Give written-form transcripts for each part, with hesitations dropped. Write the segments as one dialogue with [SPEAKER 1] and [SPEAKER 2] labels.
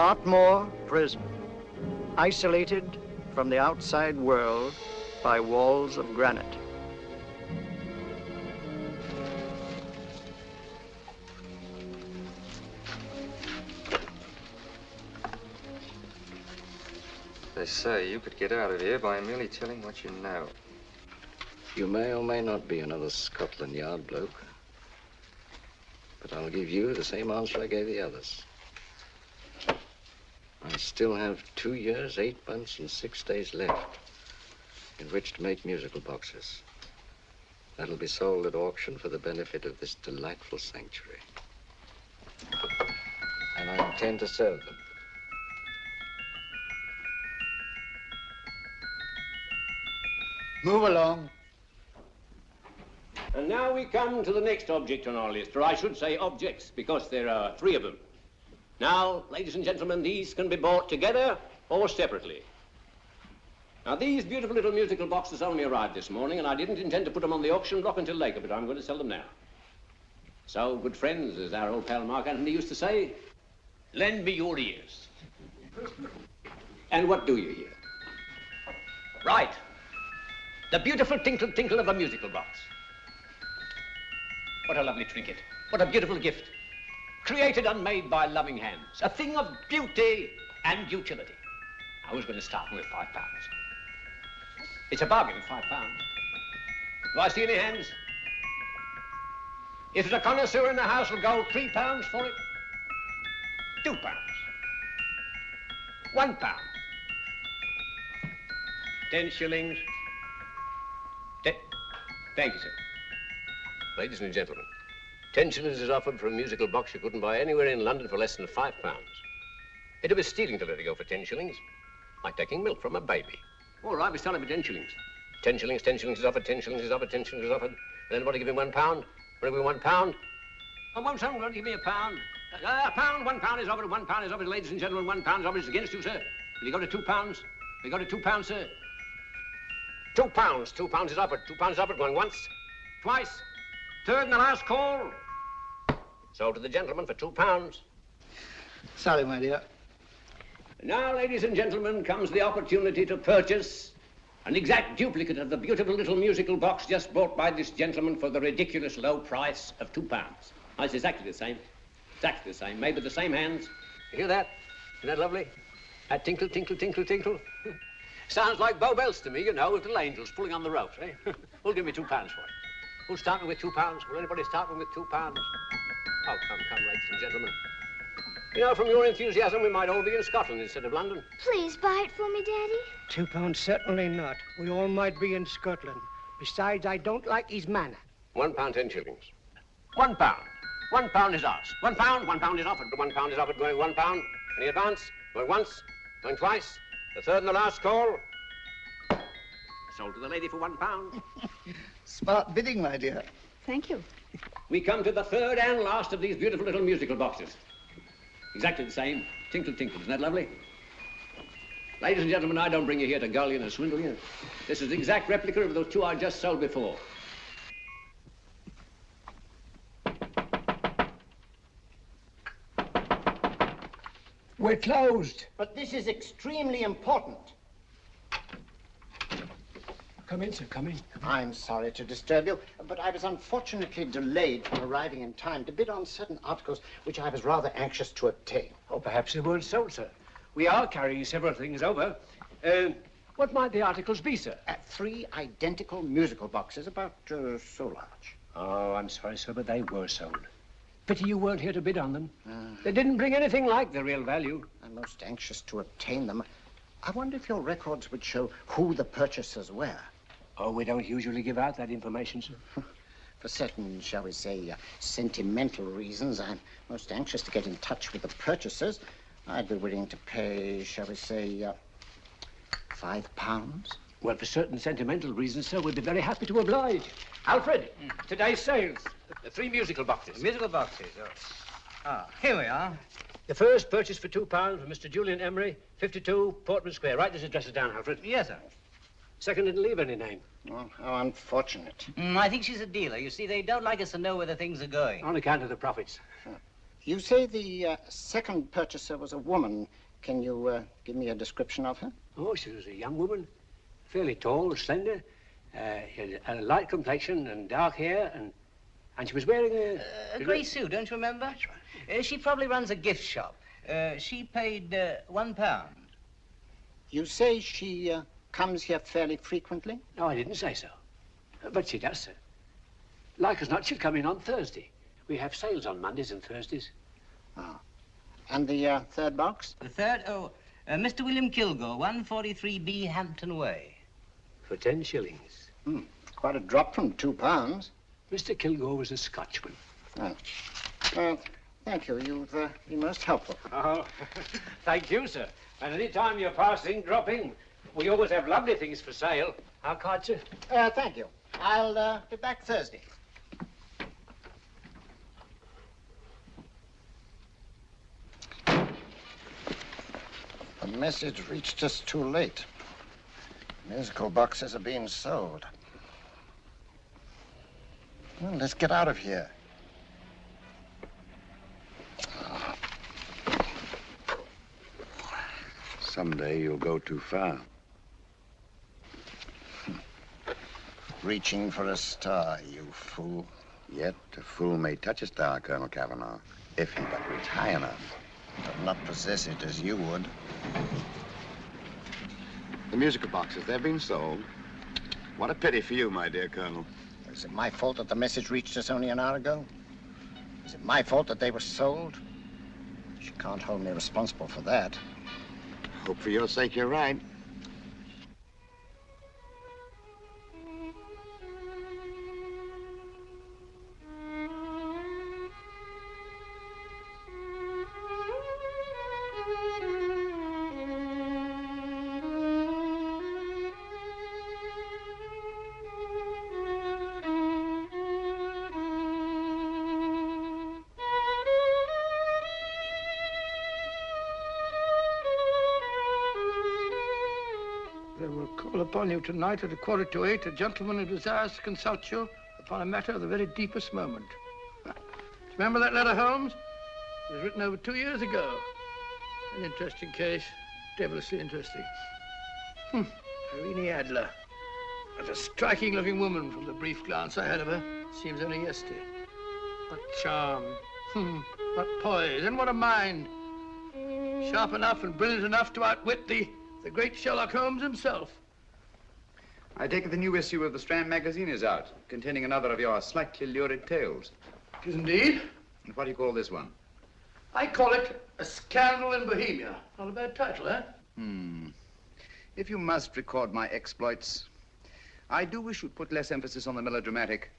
[SPEAKER 1] Dartmoor Prison, isolated from the outside world by walls of granite.
[SPEAKER 2] They say you could get out of here by merely telling what you know.
[SPEAKER 3] You may or may not be another Scotland Yard bloke, but I'll give you the same answer I gave the others. I still have 2 years, 8 months, and 6 days left in which to make musical boxes. That'll be sold at auction for the benefit of this delightful sanctuary. And I intend to serve them.
[SPEAKER 1] Move along.
[SPEAKER 4] And now we come to the next object on our list, or I should say objects, because there are 3 of them. Now, ladies and gentlemen, these can be bought together or separately. Now, these beautiful little musical boxes only arrived this morning, and I didn't intend to put them on the auction block until later, but I'm going to sell them now. So, good friends, as our old pal Mark Antony used to say, lend me your ears. And what do you hear? Right. The beautiful tinkle tinkle of a musical box. What a lovely trinket. What a beautiful gift. Created and made by loving hands. A thing of beauty and utility. I was going to start with £5. It's a bargain, £5. Do I see any hands? If there's a connoisseur in the house, will go £3 for it. £2. £1. 10 shillings. Thank you, sir. Ladies and gentlemen, 10 shillings is offered for a musical box you couldn't buy anywhere in London for less than £5. It'd be stealing to let it go for 10 shillings. Like taking milk from a baby. All right, we sell it for 10 shillings. 10 shillings, 10 shillings is offered, 10 shillings is offered, 10 shillings is offered. And anybody give him £1? Want to give him £1? I won't someone give me £1. £1 is offered, £1 is offered, ladies and gentlemen, £1 is offered. It's against you, sir. Will you go to £2? Will you go to £2, sir? £2. £2 is offered. £2 is offered. Going once, twice, third and the last call. Sold to the gentleman for £2.
[SPEAKER 1] Sorry, my dear.
[SPEAKER 4] Now, ladies and gentlemen, comes the opportunity to purchase an exact duplicate of the beautiful little musical box just bought by this gentleman for the ridiculous low price of £2. Now, it's exactly the same. Exactly the same. Made with the same hands. You hear that? Isn't that lovely? That tinkle, tinkle, tinkle, tinkle. Sounds like Bow Bells to me, you know, with little angels pulling on the ropes, eh? Who'll give me £2 for it? Who's starting with £2? Will anybody start with £2? Oh, come, ladies and gentlemen. You know, from your enthusiasm, we might all be in Scotland instead of London.
[SPEAKER 5] Please buy it for me, Daddy.
[SPEAKER 6] £2, certainly not. We all might be in Scotland. Besides, I don't like his manner.
[SPEAKER 4] £1, 10 shillings. £1. £1 is ours. £1 is offered. £1 is offered, going £1. Any advance? Going once, going twice. The third and the last call. Sold to the lady for £1.
[SPEAKER 1] Smart bidding, my dear.
[SPEAKER 5] Thank you.
[SPEAKER 4] We come to the third and last of these beautiful little musical boxes. Exactly the same. Tinkle, tinkle. Isn't that lovely? Ladies and gentlemen, I don't bring you here to gull you and swindle you. This is the exact replica of those 2 I just sold before.
[SPEAKER 6] We're closed.
[SPEAKER 1] But this is extremely important.
[SPEAKER 6] Come in, sir, come in.
[SPEAKER 1] I'm sorry to disturb you, but I was unfortunately delayed from arriving in time to bid on certain articles which I was rather anxious to obtain.
[SPEAKER 6] Oh, perhaps they weren't sold, sir. We are carrying several things over. What might the articles be, sir?
[SPEAKER 1] 3 identical musical boxes, about so large.
[SPEAKER 6] Oh, I'm sorry, sir, but they were sold. Pity you weren't here to bid on them. They didn't bring anything like the real value.
[SPEAKER 1] I'm most anxious to obtain them. I wonder if your records would show who the purchasers were.
[SPEAKER 6] Oh, we don't usually give out that information, sir.
[SPEAKER 1] For certain, shall we say, sentimental reasons, I'm most anxious to get in touch with the purchasers. I'd be willing to pay, shall we say, £5.
[SPEAKER 6] Well, for certain sentimental reasons, sir, we'd be very happy to oblige. Alfred, today's sales. The 3 musical boxes.
[SPEAKER 7] Musical boxes, here we are.
[SPEAKER 6] The first purchased for £2 from Mr. Julian Emery, 52 Portman Square. Write this address down, Alfred.
[SPEAKER 7] Yes, sir.
[SPEAKER 6] Second didn't leave any name.
[SPEAKER 1] Oh, how unfortunate.
[SPEAKER 7] I think she's a dealer. You see, they don't like us to know where the things are going.
[SPEAKER 6] On account of the profits.
[SPEAKER 1] You say the second purchaser was a woman. Can you give me a description of her?
[SPEAKER 6] Oh, she was a young woman, fairly tall, slender. She had a light complexion and dark hair, and she was wearing
[SPEAKER 7] A grey suit, don't you remember?
[SPEAKER 6] That's right.
[SPEAKER 7] She probably runs a gift shop. She paid £1.
[SPEAKER 1] You say she comes here fairly frequently?
[SPEAKER 6] No, I didn't say so. But she does, sir. Like as not, she'll come in on Thursday. We have sales on Mondays and Thursdays.
[SPEAKER 1] Ah. And the third box?
[SPEAKER 7] The third? Mr. William Kilgore, 143B Hampton Way.
[SPEAKER 6] For 10 shillings.
[SPEAKER 1] Quite a drop from £2.
[SPEAKER 6] Mr. Kilgore was a Scotchman.
[SPEAKER 1] Oh. Well, thank you. You've been most helpful.
[SPEAKER 6] Oh, thank you, sir. And any time you're passing, drop in. We always have lovely things for sale. Our card, sir?
[SPEAKER 1] Thank you. I'll be back Thursday. The message reached us too late. Musical boxes are being sold. Well, let's get out of here.
[SPEAKER 3] Someday you'll go too far.
[SPEAKER 1] Reaching for a star, you fool.
[SPEAKER 3] Yet a fool may touch a star, Colonel Cavanaugh, if he but reach high enough.
[SPEAKER 1] But not possess it as you would.
[SPEAKER 3] The musical boxes, they've been sold. What a pity for you, my dear Colonel.
[SPEAKER 1] Is it my fault that the message reached us only an hour ago? Is it my fault that they were sold? You can't hold me responsible for that.
[SPEAKER 3] Hope for your sake you're right.
[SPEAKER 8] They will call upon you tonight at 7:45, a gentleman who desires to consult you upon a matter of the very deepest moment. Do you remember that letter, Holmes? It was written over 2 years ago. An interesting case, devilishly interesting. Irene Adler. What a striking-looking woman from the brief glance I had of her. Seems only yesterday. What charm. What poise, and what a mind. Sharp enough and brilliant enough to outwit the great Sherlock Holmes himself.
[SPEAKER 9] I take it the new issue of the Strand magazine is out, containing another of your slightly lurid tales.
[SPEAKER 8] It is indeed.
[SPEAKER 9] And what do you call this one?
[SPEAKER 8] I call it A Scandal in Bohemia. Not a bad title, eh?
[SPEAKER 9] If you must record my exploits, I do wish you'd put less emphasis on the melodramatic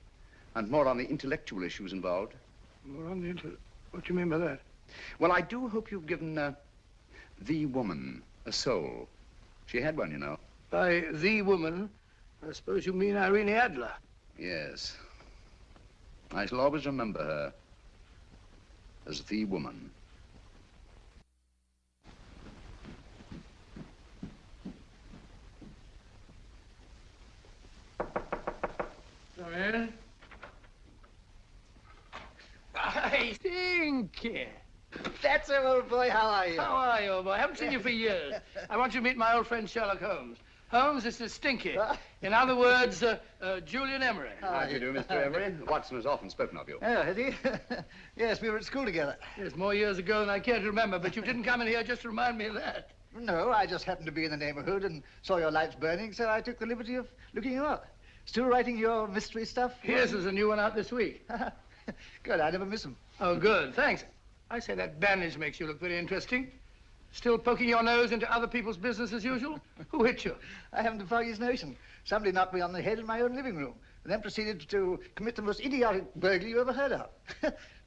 [SPEAKER 9] and more on the intellectual issues involved.
[SPEAKER 8] More on the what do you mean by that?
[SPEAKER 9] Well, I do hope you've given the woman a soul. She had one, you know.
[SPEAKER 8] By the woman, I suppose you mean Irene Adler.
[SPEAKER 9] Yes. I shall always remember her as the woman.
[SPEAKER 8] Come in. I think.
[SPEAKER 1] That's it, old boy. How are you?
[SPEAKER 8] How are you, old boy? I haven't seen you for years. I want you to meet my old friend Sherlock Holmes. Holmes, this is Stinky. In other words, Julian Emery.
[SPEAKER 9] How do you do, Mr. Emery? Watson has often spoken of you.
[SPEAKER 10] Oh, has he? Yes, we were at school together.
[SPEAKER 8] Yes, more years ago than I care to remember, but you didn't come in here just to remind me of that.
[SPEAKER 10] No, I just happened to be in the neighborhood and saw your lights burning, so I took the liberty of looking you up. Still writing your mystery stuff?
[SPEAKER 8] Yes, there's a new one out this week.
[SPEAKER 10] Good, I never miss them.
[SPEAKER 8] Oh, good, thanks. I say that bandage makes you look very interesting. Still poking your nose into other people's business as usual? Who hit you?
[SPEAKER 10] I haven't the foggiest notion. Somebody knocked me on the head in my own living room and then proceeded to commit the most idiotic burglary you ever heard of.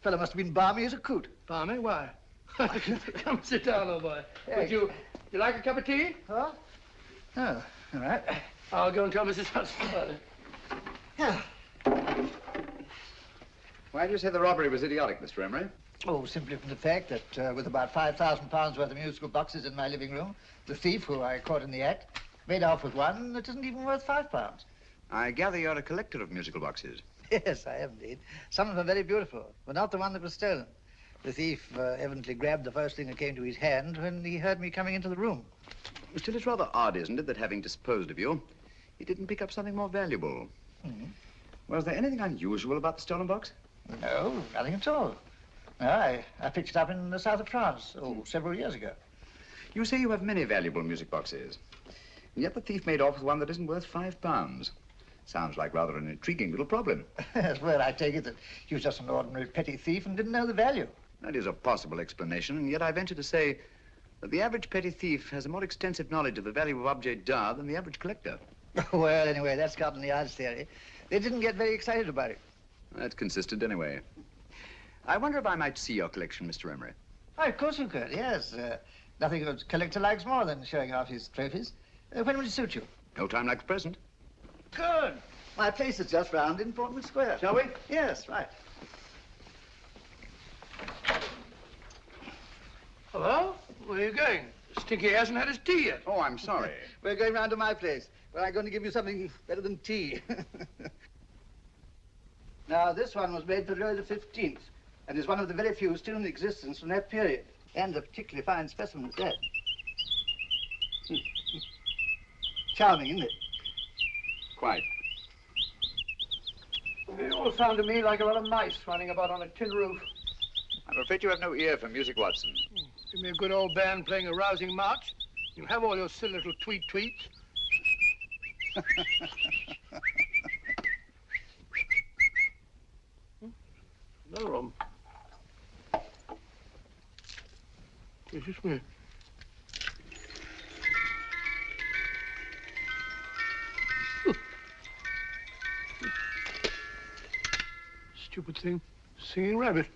[SPEAKER 10] Fellow must have been balmy as a coot.
[SPEAKER 8] Balmy? Why? Come sit down, old boy. Would you like a cup of tea?
[SPEAKER 10] Huh? Oh, all right.
[SPEAKER 8] I'll go and tell Mrs. Hudson about it.
[SPEAKER 10] Yeah.
[SPEAKER 9] Why do you say the robbery was idiotic, Mr. Emery?
[SPEAKER 10] Oh, simply from the fact that with about £5,000 worth of musical boxes in my living room, the thief, who I caught in the act, made off with one that isn't even worth £5.
[SPEAKER 9] I gather you're a collector of musical boxes.
[SPEAKER 10] Yes, I am indeed. Some of them are very beautiful, but not the one that was stolen. The thief evidently grabbed the first thing that came to his hand when he heard me coming into the room.
[SPEAKER 9] Still, it's rather odd, isn't it, that having disposed of you, he didn't pick up something more valuable.
[SPEAKER 10] Mm-hmm.
[SPEAKER 9] Was there anything unusual about the stolen box?
[SPEAKER 10] No, nothing at all. No, I picked it up in the south of France, several years ago.
[SPEAKER 9] You say you have many valuable music boxes, and yet the thief made off with one that isn't worth £5. Sounds like rather an intriguing little problem.
[SPEAKER 10] Yes, well, I take it that he was just an ordinary petty thief and didn't know the value.
[SPEAKER 9] That is a possible explanation, and yet I venture to say that the average petty thief has a more extensive knowledge of the value of objets d'art than the average collector.
[SPEAKER 10] Well, anyway, that's Scotland Yard's theory. They didn't get very excited about it.
[SPEAKER 9] That's consistent anyway. I wonder if I might see your collection, Mr. Emery.
[SPEAKER 10] Oh, of course you could, yes. Nothing a collector likes more than showing off his trophies. When would it suit you?
[SPEAKER 9] No time like the present.
[SPEAKER 10] Good. My place is just round in Portman Square.
[SPEAKER 9] Shall we?
[SPEAKER 10] Yes, right.
[SPEAKER 8] Hello? Where are you going? Stinky hasn't had his tea yet.
[SPEAKER 9] Oh, I'm sorry.
[SPEAKER 10] We're going round to my place, where I'm going to give you something better than tea. Now, this one was made for Louis XV, and is one of the very few still in existence from that period. And a particularly fine specimen at that. Charming, isn't it?
[SPEAKER 9] Quite.
[SPEAKER 8] They all sound to me like a lot of mice running about on a tin roof.
[SPEAKER 9] I'm afraid you have no ear for music, Watson.
[SPEAKER 8] Give me a good old band playing a rousing march. You'll have all your silly little tweets. Another one. Is this me? Stupid thing. Singing rabbit.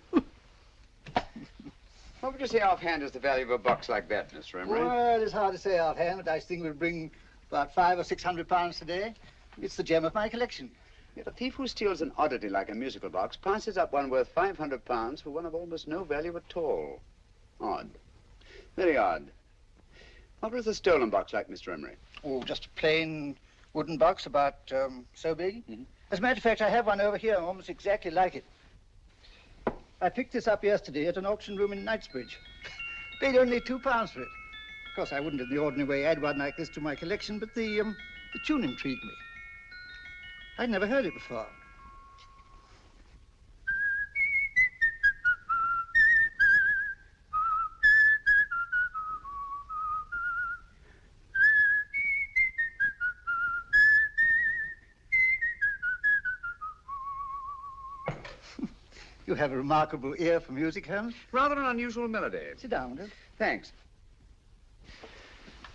[SPEAKER 9] What would you say offhand is the value of a box like that, Mr. Emery?
[SPEAKER 10] Well, it's hard to say offhand, but I think we'll bring about £500 or £600 today. It's the gem of my collection.
[SPEAKER 9] Yet a thief who steals an oddity like a musical box passes up one worth £500 for one of almost no value at all. Odd. Very odd. What was the stolen box like, Mr. Emery?
[SPEAKER 10] Oh, just a plain wooden box about so big.
[SPEAKER 9] Mm-hmm.
[SPEAKER 10] As a matter of fact, I have one over here almost exactly like it. I picked this up yesterday at an auction room in Knightsbridge. Paid only £2 for it. Of course, I wouldn't in the ordinary way add one like this to my collection, but the tune intrigued me. I'd never heard it before. You have a remarkable ear for music, Holmes.
[SPEAKER 9] Rather an unusual melody.
[SPEAKER 10] Sit down, Will.
[SPEAKER 9] Thanks.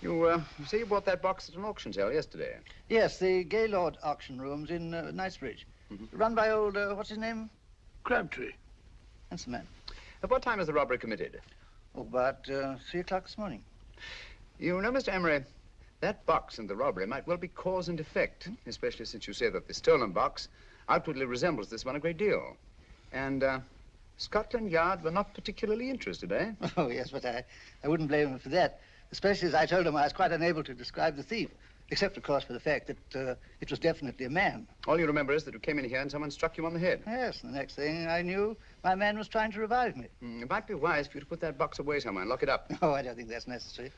[SPEAKER 9] You say you bought that box at an auction sale yesterday?
[SPEAKER 10] Yes, the Gaylord auction rooms in Knightsbridge.
[SPEAKER 9] Mm-hmm.
[SPEAKER 10] Run by old, what's his name?
[SPEAKER 8] Crabtree.
[SPEAKER 10] Handsome man.
[SPEAKER 9] At what time was the robbery committed?
[SPEAKER 10] Oh, about 3 o'clock this morning.
[SPEAKER 9] You know, Mr. Emery, that box and the robbery might well be cause and effect, especially since you say that the stolen box outwardly resembles this one a great deal. And Scotland Yard were not particularly interested, eh?
[SPEAKER 10] Oh, yes, but I wouldn't blame him for that, especially as I told him I was quite unable to describe the thief, except, of course, for the fact that it was definitely a man.
[SPEAKER 9] All you remember is that you came in here and someone struck you on the head.
[SPEAKER 10] Yes, and the next thing I knew, my man was trying to revive me.
[SPEAKER 9] It might be wise for you to put that box away somewhere and lock it up.
[SPEAKER 10] Oh, I don't think that's necessary.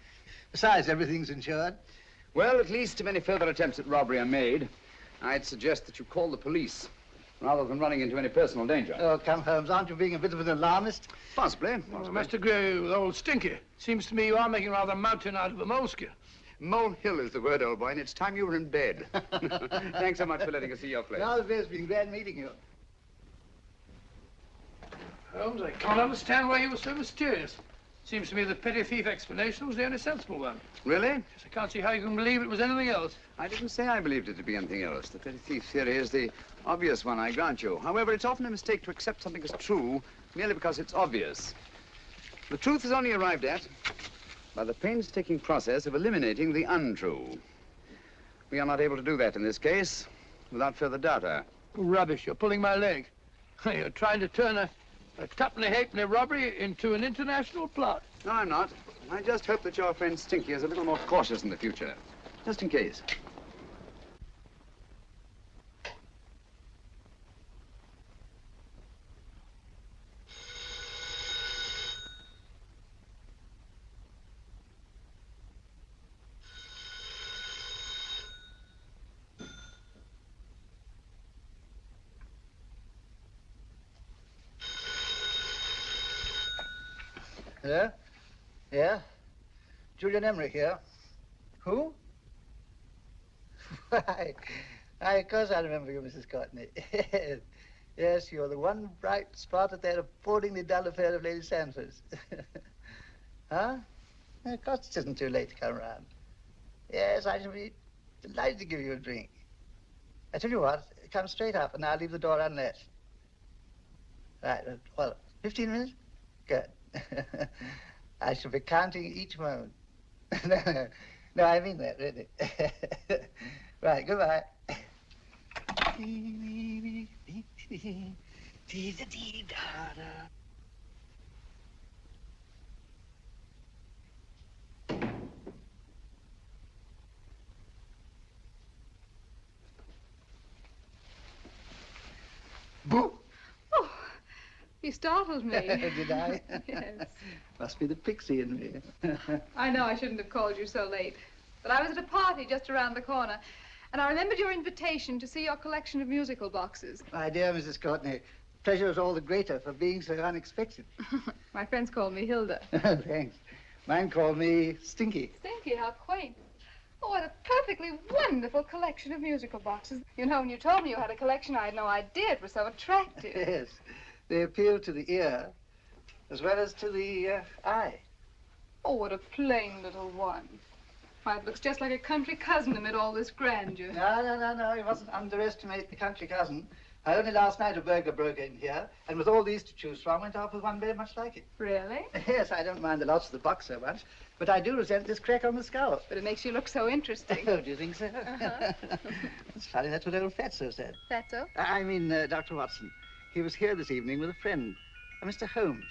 [SPEAKER 10] Besides, everything's insured.
[SPEAKER 9] Well, at least if any further attempts at robbery are made, I'd suggest that you call the police, rather than running into any personal danger.
[SPEAKER 10] Oh, come, Holmes, aren't you being a bit of an alarmist?
[SPEAKER 9] Possibly.
[SPEAKER 8] Well, Mr. Gray with old Stinky. Seems to me you are making rather a mountain out of a moleskin.
[SPEAKER 9] Molehill is the word, old boy, and it's time you were in bed. Thanks so much for letting us see your place.
[SPEAKER 10] Now, it's been glad meeting you.
[SPEAKER 8] Holmes, I can't understand why you were so mysterious. Seems to me the petty thief explanation was the only sensible one.
[SPEAKER 9] Really?
[SPEAKER 8] Yes, I can't see how you can believe it was anything else.
[SPEAKER 9] I didn't say I believed it to be anything else. The petty thief theory is the obvious one, I grant you. However, it's often a mistake to accept something as true merely because it's obvious. The truth is only arrived at by the painstaking process of eliminating the untrue. We are not able to do that in this case without further data.
[SPEAKER 8] Rubbish, you're pulling my leg. You're trying to turn a tuppenny-halfpenny robbery into an international plot.
[SPEAKER 9] No, I'm not. I just hope that your friend Stinky is a little more cautious in the future, just in case.
[SPEAKER 10] Yeah? Yeah? Julian Emery here. Who? Why, of course I remember you, Mrs. Courtney. Yes, you're the one bright spot at that appallingly dull affair of Lady Sanford's. Huh? Of course it isn't too late to come round. Yes, I shall be delighted to give you a drink. I tell you what, come straight up and I'll leave the door unlatched. Right, well, 15 minutes? Good. I shall be counting each moment. No, I mean that, really. Right, goodbye. Boo!
[SPEAKER 11] Oh, you startled me.
[SPEAKER 10] Did I?
[SPEAKER 11] Yes.
[SPEAKER 10] Must be the pixie in me.
[SPEAKER 11] I know I shouldn't have called you so late, but I was at a party just around the corner, and I remembered your invitation to see your collection of musical boxes.
[SPEAKER 10] My dear Mrs. Courtney, pleasure is all the greater for being so unexpected.
[SPEAKER 11] My friends call me Hilda.
[SPEAKER 10] Thanks. Mine call me Stinky.
[SPEAKER 11] Stinky, how quaint. Oh, what a perfectly wonderful collection of musical boxes. You know, when you told me you had a collection, I had no idea it was so attractive.
[SPEAKER 10] Yes. They appeal to the ear as well as to the eye.
[SPEAKER 11] Oh, what a plain little one. Why, it looks just like a country cousin amid all this grandeur.
[SPEAKER 10] No. You mustn't underestimate the country cousin. Only last night a burglar broke in here, and with all these to choose from, went off with one very much like it.
[SPEAKER 11] Really?
[SPEAKER 10] Yes, I don't mind the loss of the box so much, but I do resent this crack on the skull.
[SPEAKER 11] But it makes you look so interesting.
[SPEAKER 10] Oh, do you think so? It's funny, that's what old Fatso said.
[SPEAKER 11] Fatso?
[SPEAKER 10] I mean, Dr. Watson. He was here this evening with a friend, a Mr. Holmes.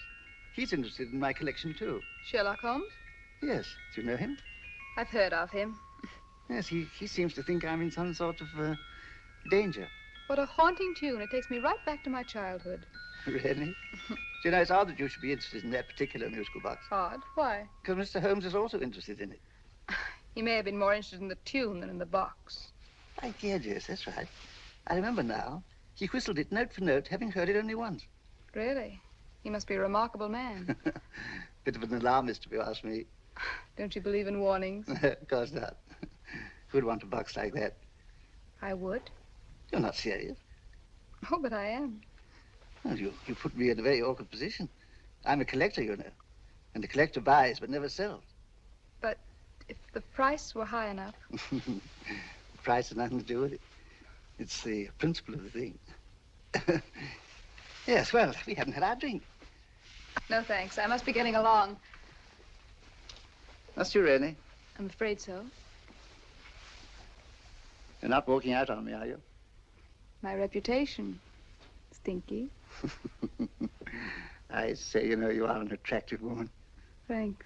[SPEAKER 10] He's interested in my collection, too.
[SPEAKER 11] Sherlock Holmes?
[SPEAKER 10] Yes. Do you know him?
[SPEAKER 11] I've heard of him.
[SPEAKER 10] Yes, he seems to think I'm in some sort of danger.
[SPEAKER 11] What a haunting tune. It takes me right back to my childhood.
[SPEAKER 10] Really? You know, it's odd that you should be interested in that particular musical box.
[SPEAKER 11] Odd? Why?
[SPEAKER 10] Because Mr. Holmes is also interested in it.
[SPEAKER 11] He may have been more interested in the tune than in the box.
[SPEAKER 10] My dear Jess, that's right. I remember now. He whistled it note for note, having heard it only once.
[SPEAKER 11] Really? He must be a remarkable man.
[SPEAKER 10] Bit of an alarmist, if you ask me.
[SPEAKER 11] Don't you believe in warnings?
[SPEAKER 10] Of course not. Who'd want a box like that?
[SPEAKER 11] I would.
[SPEAKER 10] You're not serious.
[SPEAKER 11] Oh, but I am.
[SPEAKER 10] Well, you put me in a very awkward position. I'm a collector, you know. And a collector buys but never sells.
[SPEAKER 11] But if the price were high enough...
[SPEAKER 10] The price has nothing to do with it. It's the principle of the thing. Yes, well, we haven't had our drink.
[SPEAKER 11] No, thanks. I must be getting along.
[SPEAKER 10] Must you really?
[SPEAKER 11] I'm afraid so.
[SPEAKER 10] You're not walking out on me, are you?
[SPEAKER 11] My reputation. Stinky.
[SPEAKER 10] I say, you know, you are an attractive woman.
[SPEAKER 11] Thanks.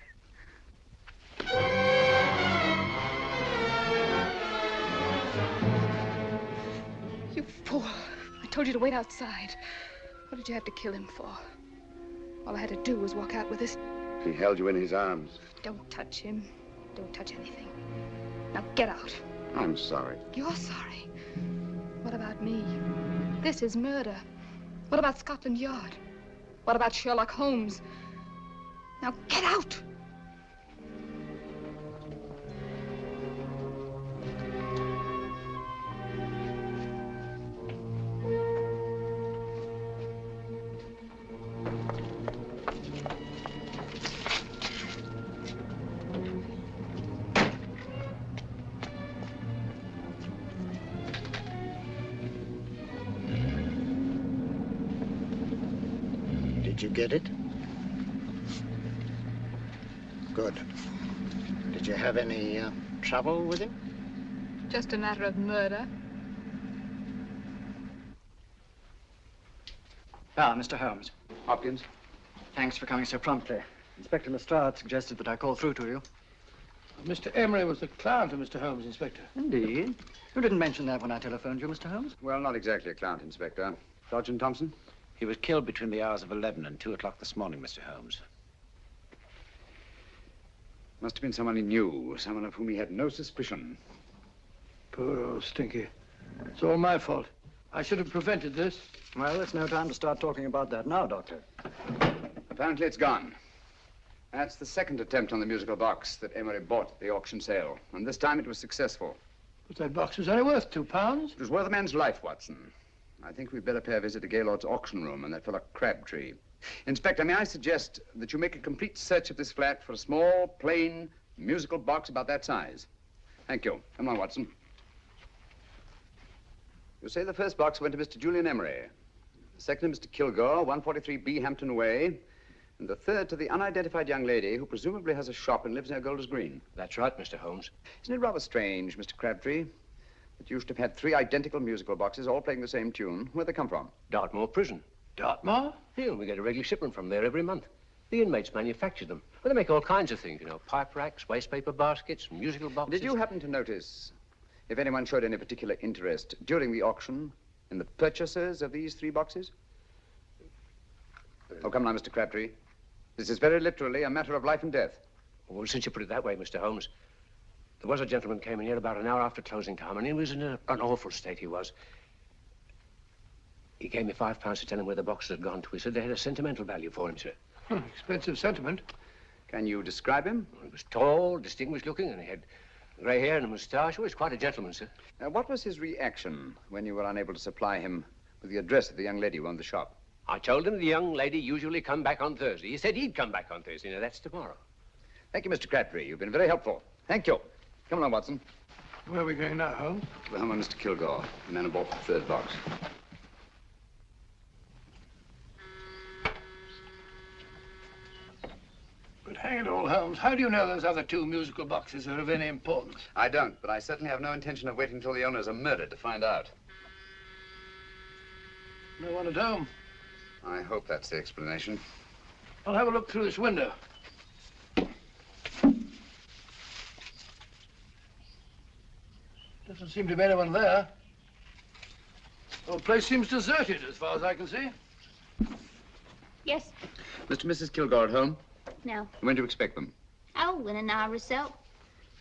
[SPEAKER 11] You fool. I told you to wait outside. What did you have to kill him for? All I had to do was walk out with this.
[SPEAKER 9] He held you in his arms.
[SPEAKER 11] Don't touch him. Don't touch anything. Now get out.
[SPEAKER 9] I'm sorry.
[SPEAKER 11] You're sorry. What about me? This is murder. What about Scotland Yard? What about Sherlock Holmes? Now get out!
[SPEAKER 1] Did you get it? Good. Did you have any trouble with him?
[SPEAKER 11] Just a matter of murder.
[SPEAKER 12] Ah, Mr. Holmes.
[SPEAKER 9] Hopkins?
[SPEAKER 12] Thanks for coming so promptly. Inspector Lestrade suggested that I call through to you.
[SPEAKER 8] Mr. Emery was the client of Mr. Holmes, Inspector.
[SPEAKER 12] Indeed. You didn't mention that when I telephoned you, Mr. Holmes.
[SPEAKER 9] Well, not exactly a client, Inspector. Sergeant Thompson?
[SPEAKER 13] He was killed between the hours of 11 and 2 o'clock this morning, Mr. Holmes.
[SPEAKER 9] Must have been someone he knew, someone of whom he had no suspicion.
[SPEAKER 8] Poor old Stinky. It's all my fault. I should have prevented this.
[SPEAKER 12] Well, it's no time to start talking about that now, Doctor.
[SPEAKER 9] Apparently it's gone. That's the second attempt on the musical box that Emery bought at the auction sale. And this time it was successful.
[SPEAKER 8] But that box was only worth £2.
[SPEAKER 9] It was worth a man's life, Watson. I think we'd better pay a visit to Gaylord's auction room and that fellow Crabtree. Inspector, may I suggest that you make a complete search of this flat for a small, plain, musical box about that size? Thank you. Come on, Watson. You say the first box went to Mr. Julian Emery. The second to Mr. Kilgore, 143B Hampton Way. And the third to the unidentified young lady who presumably has a shop and lives near Golders Green.
[SPEAKER 4] That's right, Mr. Holmes.
[SPEAKER 9] Isn't it rather strange, Mr. Crabtree, that you should have had 3 identical musical boxes all playing the same tune? Where'd they come from?
[SPEAKER 4] Dartmoor Prison.
[SPEAKER 8] Dartmoor?
[SPEAKER 4] Yeah, we get a regular shipment from there every month. The inmates manufacture them. Well, they make all kinds of things, you know, pipe racks, waste paper baskets, musical boxes.
[SPEAKER 9] Did you happen to notice if anyone showed any particular interest during the auction in the purchasers of these 3 boxes? Oh, come now, Mr. Crabtree. This is very literally a matter of life and death.
[SPEAKER 4] Well, since you put it that way, Mr. Holmes, there was a gentleman came in here about an hour after closing time, and he was in an awful state, he was. He gave me £5 to tell him where the boxes had gone to. He said they had a sentimental value for him, sir.
[SPEAKER 8] Expensive sentiment.
[SPEAKER 9] Can you describe him?
[SPEAKER 4] He was tall, distinguished looking, and he had grey hair and a moustache. He was quite a gentleman, sir.
[SPEAKER 9] What was his reaction when you were unable to supply him with the address of the young lady who owned the shop?
[SPEAKER 4] I told him the young lady usually come back on Thursday. He said he'd come back on Thursday. Now, that's tomorrow.
[SPEAKER 9] Thank you, Mr. Crabtree. You've been very helpful. Thank you. Come along, Watson.
[SPEAKER 8] Where are we going now, Holmes?
[SPEAKER 9] To the home of Mr. Kilgore, the man who bought the 3rd box.
[SPEAKER 8] But hang it all, Holmes, how do you know those other 2 musical boxes are of any importance?
[SPEAKER 9] I don't, but I certainly have no intention of waiting until the owners are murdered to find out.
[SPEAKER 8] No one at home.
[SPEAKER 9] I hope that's the explanation.
[SPEAKER 8] I'll have a look through this window. Doesn't seem to be anyone there. The whole place seems deserted, as far as I can see.
[SPEAKER 5] Yes.
[SPEAKER 9] Mr. and Mrs. Kilgore at home?
[SPEAKER 5] No.
[SPEAKER 9] When do you expect them?
[SPEAKER 5] Oh, in an hour or so.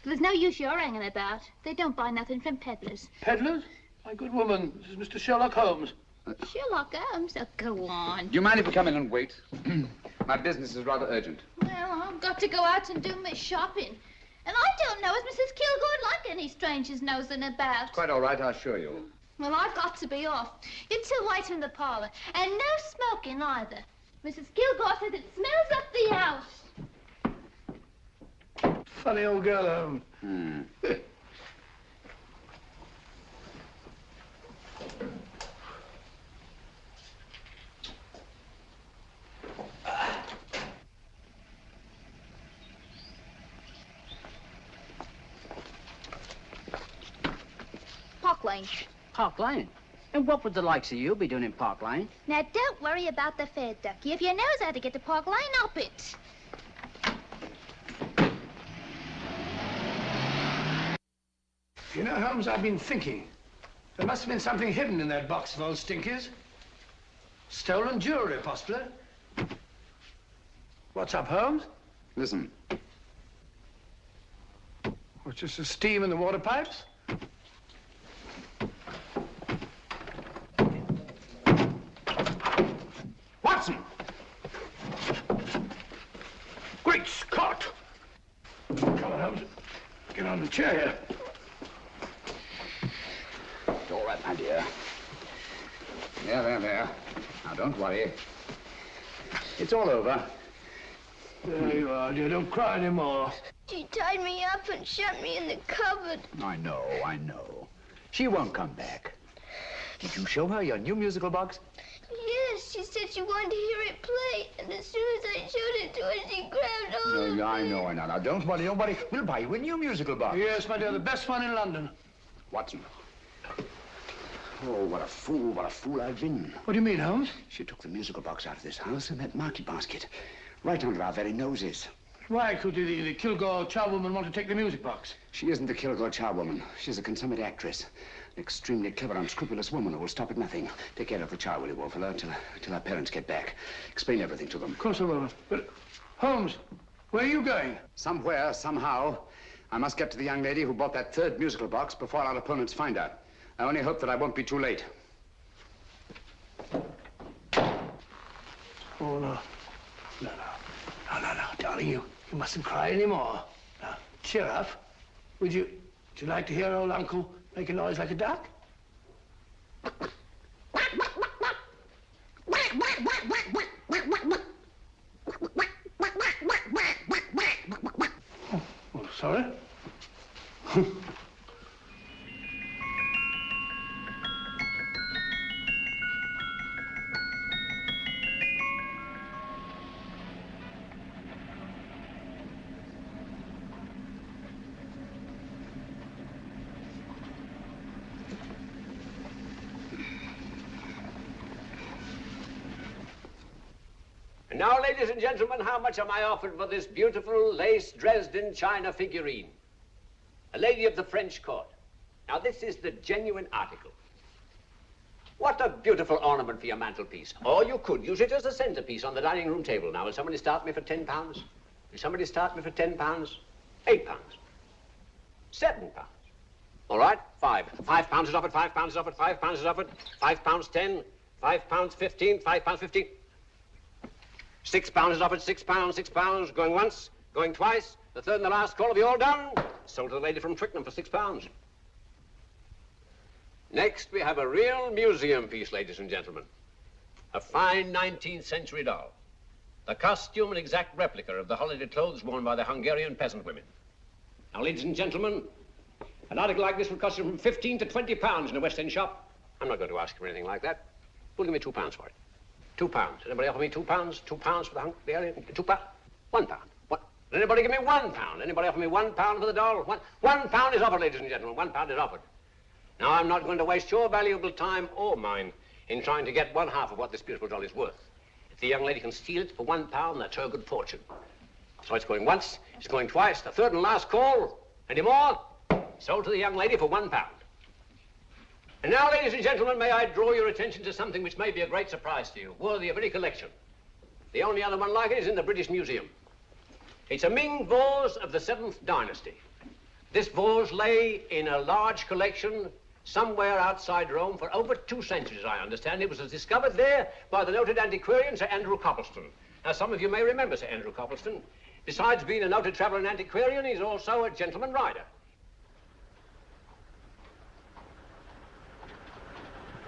[SPEAKER 5] There's no use you're hanging about. They don't buy nothing from peddlers.
[SPEAKER 8] Peddlers? My good woman, this is Mr. Sherlock Holmes.
[SPEAKER 5] Sherlock Holmes? Oh, go on.
[SPEAKER 9] Do you mind if we come in and wait? My business is rather urgent.
[SPEAKER 5] Well, I've got to go out and do my shopping. And I don't know if Mrs. Kilgore'd like any strangers nosing about.
[SPEAKER 9] Quite all right, I assure you.
[SPEAKER 5] Well, I've got to be off. You two wait in the parlor. And no smoking either. Mrs. Kilgore says it smells up the house.
[SPEAKER 8] Funny old girl, Holmes.
[SPEAKER 5] Park Lane.
[SPEAKER 14] Park Lane? And what would the likes of you be doing in Park Lane?
[SPEAKER 5] Now, don't worry about the fare, Ducky. If you knows how to get to Park Lane, up it.
[SPEAKER 8] You know, Holmes, I've been thinking. There must have been something hidden in that box of old stinkers. Stolen jewelry, possibly. What's up, Holmes?
[SPEAKER 9] Listen.
[SPEAKER 8] What's just the steam in the water pipes? Watson! Great Scott! Come on, Holmes. Get on the chair here.
[SPEAKER 9] It's all right, my dear. There. Now, don't worry. It's all over.
[SPEAKER 8] There you are, dear. Don't cry anymore.
[SPEAKER 5] She tied me up and shut me in the cupboard.
[SPEAKER 9] I know. She won't come back. Did you show her your new musical box?
[SPEAKER 5] Yes, she said she wanted to hear it play. And as soon as I showed it to her, she grabbed hold of
[SPEAKER 9] No,
[SPEAKER 5] it.
[SPEAKER 9] I know. Now, don't worry. We'll buy you a new musical box.
[SPEAKER 8] Yes, my dear, the best one in London.
[SPEAKER 9] Watson. Oh, what a fool I've been.
[SPEAKER 8] What do you mean, Holmes?
[SPEAKER 9] She took the musical box out of this house in that market basket, right under our very noses.
[SPEAKER 8] Why could the Kilgore charwoman want to take the music box?
[SPEAKER 9] She isn't the Kilgore charwoman. She's a consummate actress. An extremely clever, unscrupulous woman who will stop at nothing. Take care of the child, will you, Wolfella, till our parents get back. Explain everything to them.
[SPEAKER 8] Of course I will. But, Holmes, where are you going?
[SPEAKER 9] Somewhere, somehow, I must get to the young lady who bought that 3rd musical box before our opponents find her. I only hope that I won't be too late.
[SPEAKER 8] Oh, no. No. Darling, you mustn't cry anymore. Now, cheer up. Would you like to hear old Uncle make a noise like a duck? Oh, sorry.
[SPEAKER 4] And now, ladies and gentlemen, how much am I offered for this beautiful lace Dresden china figurine? A lady of the French court. Now, this is the genuine article. What a beautiful ornament for your mantelpiece. Or you could use it as a centerpiece on the dining room table. Now, will somebody start me for £10? Will somebody start me for £10? £8? £7? All right, £5 is offered, £5 is offered, £5 is offered, £5.10, £5.15, £5.15. £6 is offered, £6, going once, going twice, the third and the last call. Have you all done? Sold to the lady from Twickenham for £6. Next, we have a real museum piece, ladies and gentlemen. A fine 19th century doll. The costume an exact replica of the holiday clothes worn by the Hungarian peasant women. Now, ladies and gentlemen, an article like this would cost you from £15 to £20 in a West End shop. I'm not going to ask you for anything like that. Who'll give me £2 for it? £2. Anybody offer me £2? £2 for the Hungarian? £2? £1. What? Did anybody give me £1? Anybody offer me £1 for the doll? £1 is offered, ladies and gentlemen. £1 is offered. Now, I'm not going to waste your valuable time or mine in trying to get 1/2 of what this beautiful doll is worth. If the young lady can steal it for £1, that's her good fortune. So it's going once, it's going twice, the third and last call. Any more? Sold to the young lady for £1. And now, ladies and gentlemen, may I draw your attention to something which may be a great surprise to you, worthy of any collection. The only other one like it is in the British Museum. It's a Ming vase of the 7th dynasty. This vase lay in a large collection somewhere outside Rome for over 2 centuries, I understand. It was discovered there by the noted antiquarian, Sir Andrew Coppleston. Now, some of you may remember Sir Andrew Coppleston. Besides being a noted traveler and antiquarian, he's also a gentleman rider.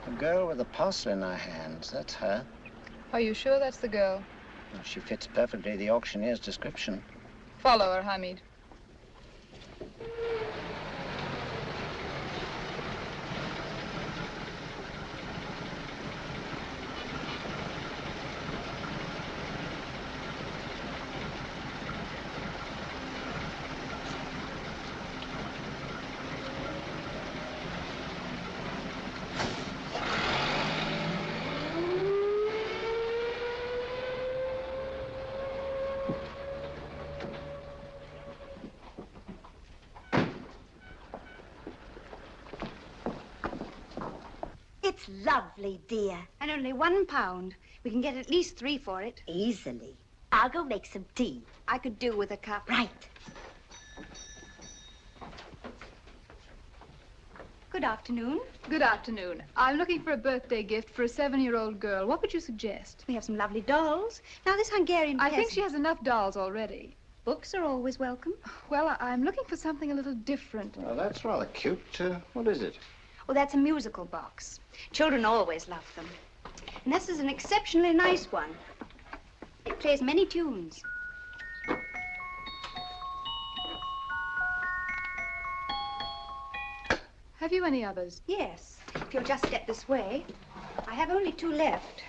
[SPEAKER 1] The girl with the parcel in her hands, that's her.
[SPEAKER 11] Are you sure that's the girl?
[SPEAKER 1] Well, she fits perfectly the auctioneer's description.
[SPEAKER 11] Follow her, Hamid.
[SPEAKER 15] It's lovely, dear.
[SPEAKER 16] And only £1. We can get at least 3 for it.
[SPEAKER 15] Easily. I'll go make some tea.
[SPEAKER 16] I could do with a cup.
[SPEAKER 15] Right.
[SPEAKER 16] Good afternoon.
[SPEAKER 11] Good afternoon. I'm looking for a birthday gift for a 7-year-old girl. What would you suggest?
[SPEAKER 16] We have some lovely dolls. Now, this Hungarian
[SPEAKER 11] I
[SPEAKER 16] peasant...
[SPEAKER 11] think she has enough dolls already.
[SPEAKER 16] Books are always welcome.
[SPEAKER 11] Well, I'm looking for something a little different.
[SPEAKER 1] Well, that's rather cute. What is it?
[SPEAKER 16] Well, that's a musical box. Children always love them. And this is an exceptionally nice one. It plays many tunes.
[SPEAKER 11] Have you any others?
[SPEAKER 16] Yes. If you'll just step this way. I have only 2 left.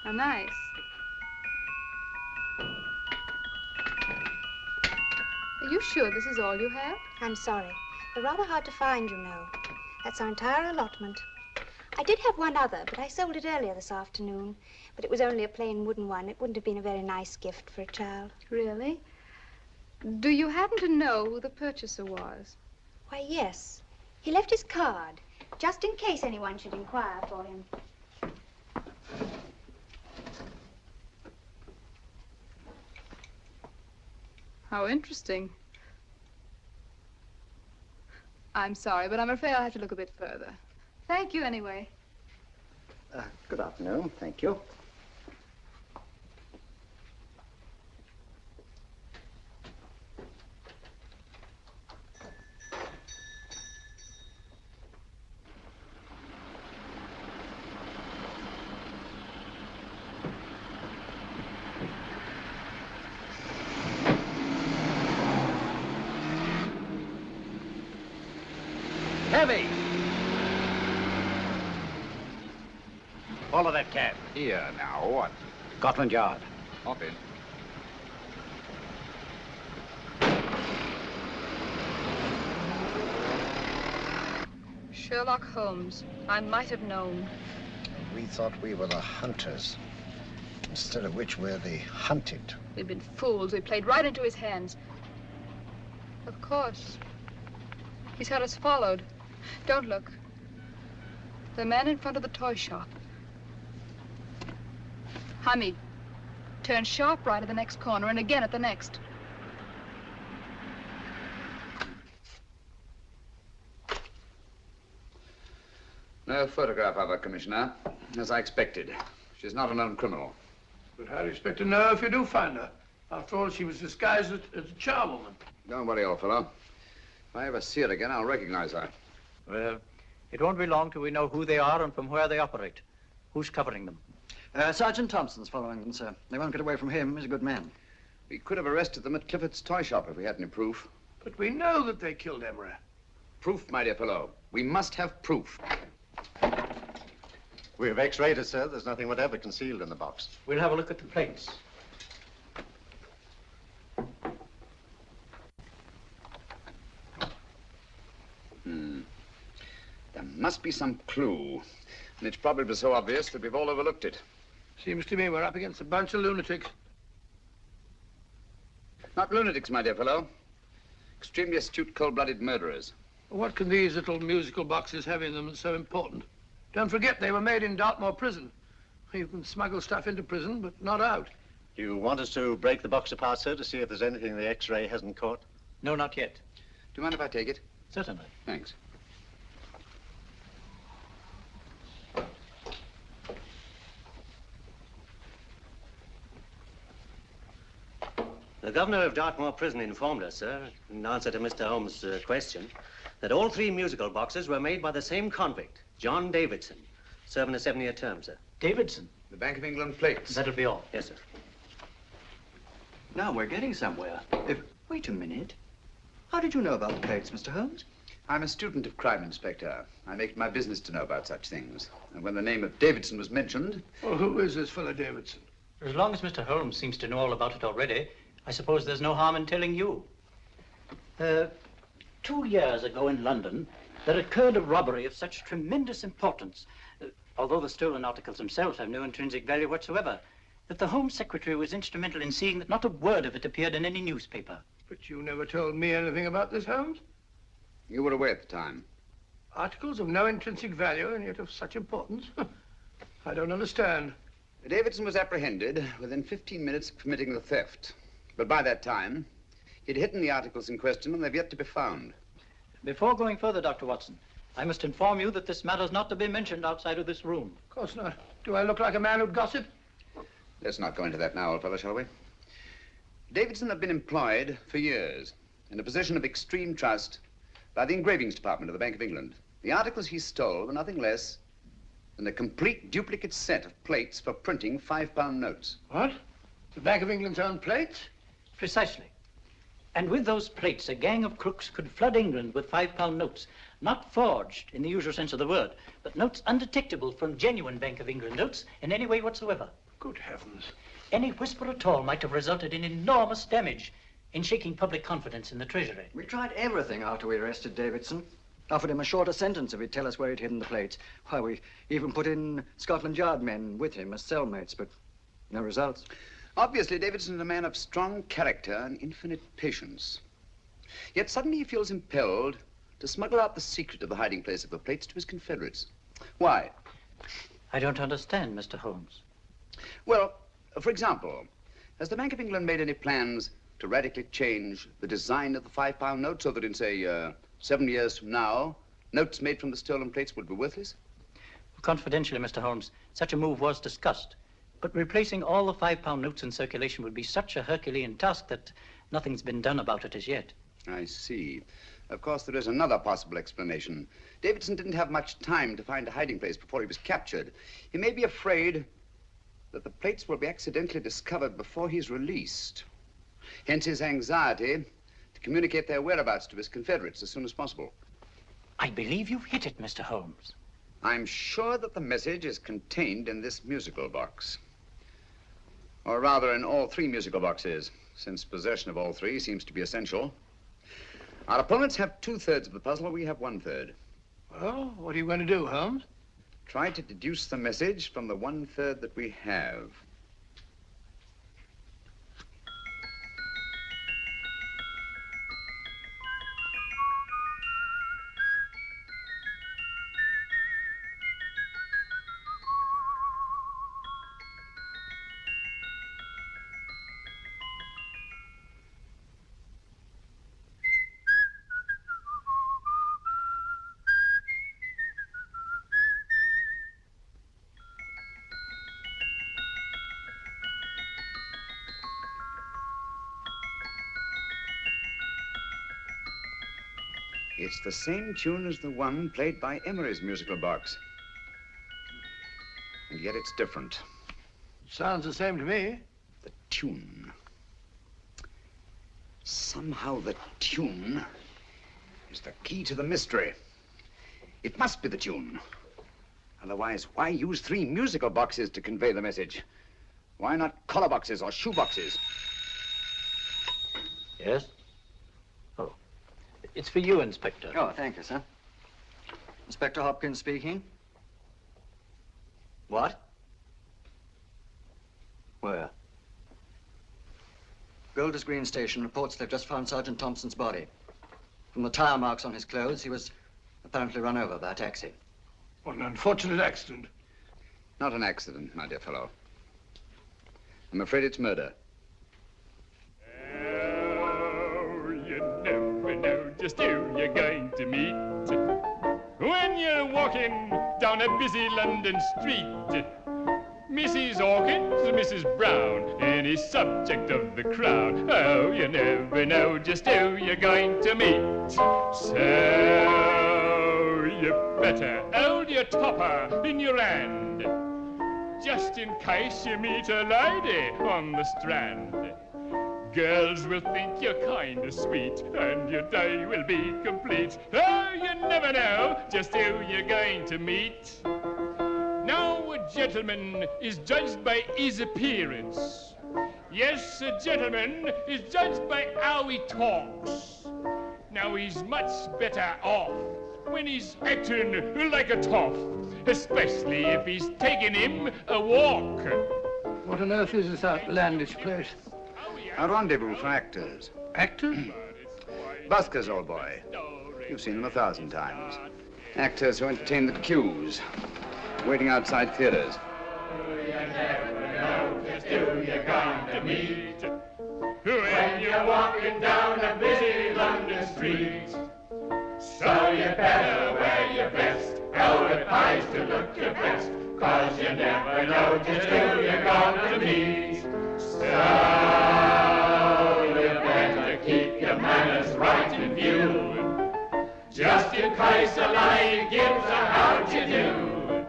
[SPEAKER 11] Oh, nice. Are you sure this is all you have?
[SPEAKER 16] I'm sorry. They're rather hard to find, you know. That's our entire allotment. I did have one other, but I sold it earlier this afternoon. But it was only a plain wooden one. It wouldn't have been a very nice gift for a child.
[SPEAKER 11] Really? Do you happen to know who the purchaser was?
[SPEAKER 16] Why, yes. He left his card, just in case anyone should inquire for him.
[SPEAKER 11] How interesting. I'm sorry, but I'm afraid I'll have to look a bit further. Thank you anyway.
[SPEAKER 1] Good afternoon. Thank you.
[SPEAKER 13] Heavy!
[SPEAKER 4] Follow that cab.
[SPEAKER 13] Here, now, what? Scotland Yard.
[SPEAKER 9] Hop in.
[SPEAKER 11] Sherlock Holmes. I might have known.
[SPEAKER 1] We thought we were the hunters, instead of which we're the hunted.
[SPEAKER 11] We've been fools. We played right into his hands. Of course. He's had us followed. Don't look. The man in front of the toy shop. Hamid, turn sharp right at the next corner and again at the next.
[SPEAKER 9] No photograph of her, Commissioner, as I expected. She's not a known criminal.
[SPEAKER 8] But how do you expect to know if you do find her? After all, she was disguised as a charwoman.
[SPEAKER 9] Don't worry, old fellow. If I ever see her again, I'll recognize her.
[SPEAKER 12] Well, it won't be long till we know who they are and from where they operate. Who's covering them?
[SPEAKER 17] Sergeant Thompson's following them, sir. They won't get away from him. He's a good man.
[SPEAKER 9] We could have arrested them at Clifford's toy shop if we had any proof.
[SPEAKER 8] But we know that they killed Emery.
[SPEAKER 9] Proof, my dear fellow. We must have proof.
[SPEAKER 18] We have x-rayed it, sir. There's nothing whatever concealed in the box.
[SPEAKER 12] We'll have a look at the plates.
[SPEAKER 9] There must be some clue. And it's probably so obvious that we've all overlooked it.
[SPEAKER 8] Seems to me we're up against a bunch of lunatics.
[SPEAKER 9] Not lunatics, my dear fellow. Extremely astute, cold-blooded murderers.
[SPEAKER 8] What can these little musical boxes have in them that's so important? Don't forget, they were made in Dartmoor prison. You can smuggle stuff into prison, but not out.
[SPEAKER 18] You want us to break the box apart, sir, to see if there's anything the x-ray hasn't caught?
[SPEAKER 12] No, not yet.
[SPEAKER 9] Do you mind if I take it?
[SPEAKER 12] Certainly.
[SPEAKER 9] Thanks.
[SPEAKER 19] The governor of Dartmoor Prison informed us, sir, in answer to Mr. Holmes' question, that all three musical boxes were made by the same convict, John Davidson, serving a 7-year term, sir.
[SPEAKER 12] Davidson?
[SPEAKER 9] The Bank of England plates.
[SPEAKER 12] That'll be all.
[SPEAKER 19] Yes, sir.
[SPEAKER 17] Now we're getting somewhere. Wait a minute. How did you know about the plates, Mr. Holmes?
[SPEAKER 9] I'm a student of crime, Inspector. I make it my business to know about such things. And when the name of Davidson was mentioned...
[SPEAKER 8] Well, who is this fellow Davidson?
[SPEAKER 12] As long as Mr. Holmes seems to know all about it already, I suppose there's no harm in telling you. 2 years ago in London, there occurred a robbery of such tremendous importance, although the stolen articles themselves have no intrinsic value whatsoever, that the Home Secretary was instrumental in seeing that not a word of it appeared in any newspaper.
[SPEAKER 8] But you never told me anything about this, Holmes.
[SPEAKER 9] You were away at the time.
[SPEAKER 8] Articles of no intrinsic value and yet of such importance? I don't understand.
[SPEAKER 9] Davidson was apprehended within 15 minutes of committing the theft. But by that time, he'd hidden the articles in question and they've yet to be found.
[SPEAKER 12] Before going further, Dr. Watson, I must inform you that this matter's not to be mentioned outside of this room.
[SPEAKER 8] Of course not. Do I look like a man who'd gossip?
[SPEAKER 9] Let's not go into that now, old fellow, shall we? Davidson had been employed for years in a position of extreme trust by the engravings department of the Bank of England. The articles he stole were nothing less than a complete duplicate set of plates for printing £5 notes.
[SPEAKER 8] What? The Bank of England's own plates?
[SPEAKER 12] Precisely. And with those plates, a gang of crooks could flood England with £5 notes, not forged in the usual sense of the word, but notes undetectable from genuine Bank of England notes in any way whatsoever.
[SPEAKER 8] Good heavens.
[SPEAKER 12] Any whisper at all might have resulted in enormous damage in shaking public confidence in the Treasury.
[SPEAKER 17] We tried everything after we arrested Davidson. Offered him a shorter sentence if he'd tell us where he'd hidden the plates. Why, we even put in Scotland Yard men with him as cellmates, but no results.
[SPEAKER 9] Obviously, Davidson is a man of strong character and infinite patience. Yet suddenly he feels impelled to smuggle out the secret of the hiding place of the plates to his confederates. Why?
[SPEAKER 12] I don't understand, Mr. Holmes.
[SPEAKER 9] Well, for example, has the Bank of England made any plans to radically change the design of the £5 note so that in, say, 7 years from now, notes made from the stolen plates would be worthless?
[SPEAKER 12] Confidentially, Mr. Holmes, such a move was discussed. But replacing all the £5 notes in circulation would be such a Herculean task that nothing's been done about it as yet.
[SPEAKER 9] I see. Of course, there is another possible explanation. Davidson didn't have much time to find a hiding place before he was captured. He may be afraid that the plates will be accidentally discovered before he's released. Hence his anxiety to communicate their whereabouts to his confederates as soon as possible.
[SPEAKER 12] I believe you've hit it, Mr. Holmes.
[SPEAKER 9] I'm sure that the message is contained in this musical box. Or rather, in all three musical boxes, since possession of all three seems to be essential. Our opponents have 2/3 of the puzzle, we have 1/3.
[SPEAKER 8] Well, what are you going to do, Holmes?
[SPEAKER 9] Try to deduce the message from the 1/3 that we have. It's the same tune as the one played by Emery's musical box. And yet it's different.
[SPEAKER 8] Sounds the same to me.
[SPEAKER 9] The tune. Somehow the tune is the key to the mystery. It must be the tune. Otherwise, why use 3 musical boxes to convey the message? Why not collar boxes or shoe boxes?
[SPEAKER 12] Yes? Oh. It's for you, Inspector.
[SPEAKER 17] Oh, thank you, sir. Inspector Hopkins speaking. What? Where? Golders Green Station reports they've just found Sergeant Thompson's body. From the tire marks on his clothes, he was apparently run over by a taxi.
[SPEAKER 8] What an unfortunate accident.
[SPEAKER 9] Not an accident, my dear fellow. I'm afraid it's murder.
[SPEAKER 20] Oh, you never know just who you're going to meet when you're walking down a busy London street. Mrs. Hawkins, Mrs. Brown, any subject of the crowd. Oh, you never know just who you're going to meet. So you better hold your topper in your hand, just in case you meet a lady on the Strand. Girls will think you're kind of sweet, and your day will be complete. Oh, you never know just who you're going to meet. Now, a gentleman is judged by his appearance. Yes, a gentleman is judged by how he talks. Now, he's much better off when he's acting like a toff, especially if he's taking him a walk.
[SPEAKER 8] What on earth is this outlandish place?
[SPEAKER 9] A rendezvous for actors.
[SPEAKER 8] Actors?
[SPEAKER 9] Buskers, old boy. You've seen them 1,000 times. Actors who entertain the queues, waiting outside theaters.
[SPEAKER 20] You never know just who you're going to meet when you're walking down a busy London street. So you better wear your best, how it pays to look your best, 'cause you never know just who you're going to meet. So you better keep your manners right in view, just in case a lady gives a how'd you do.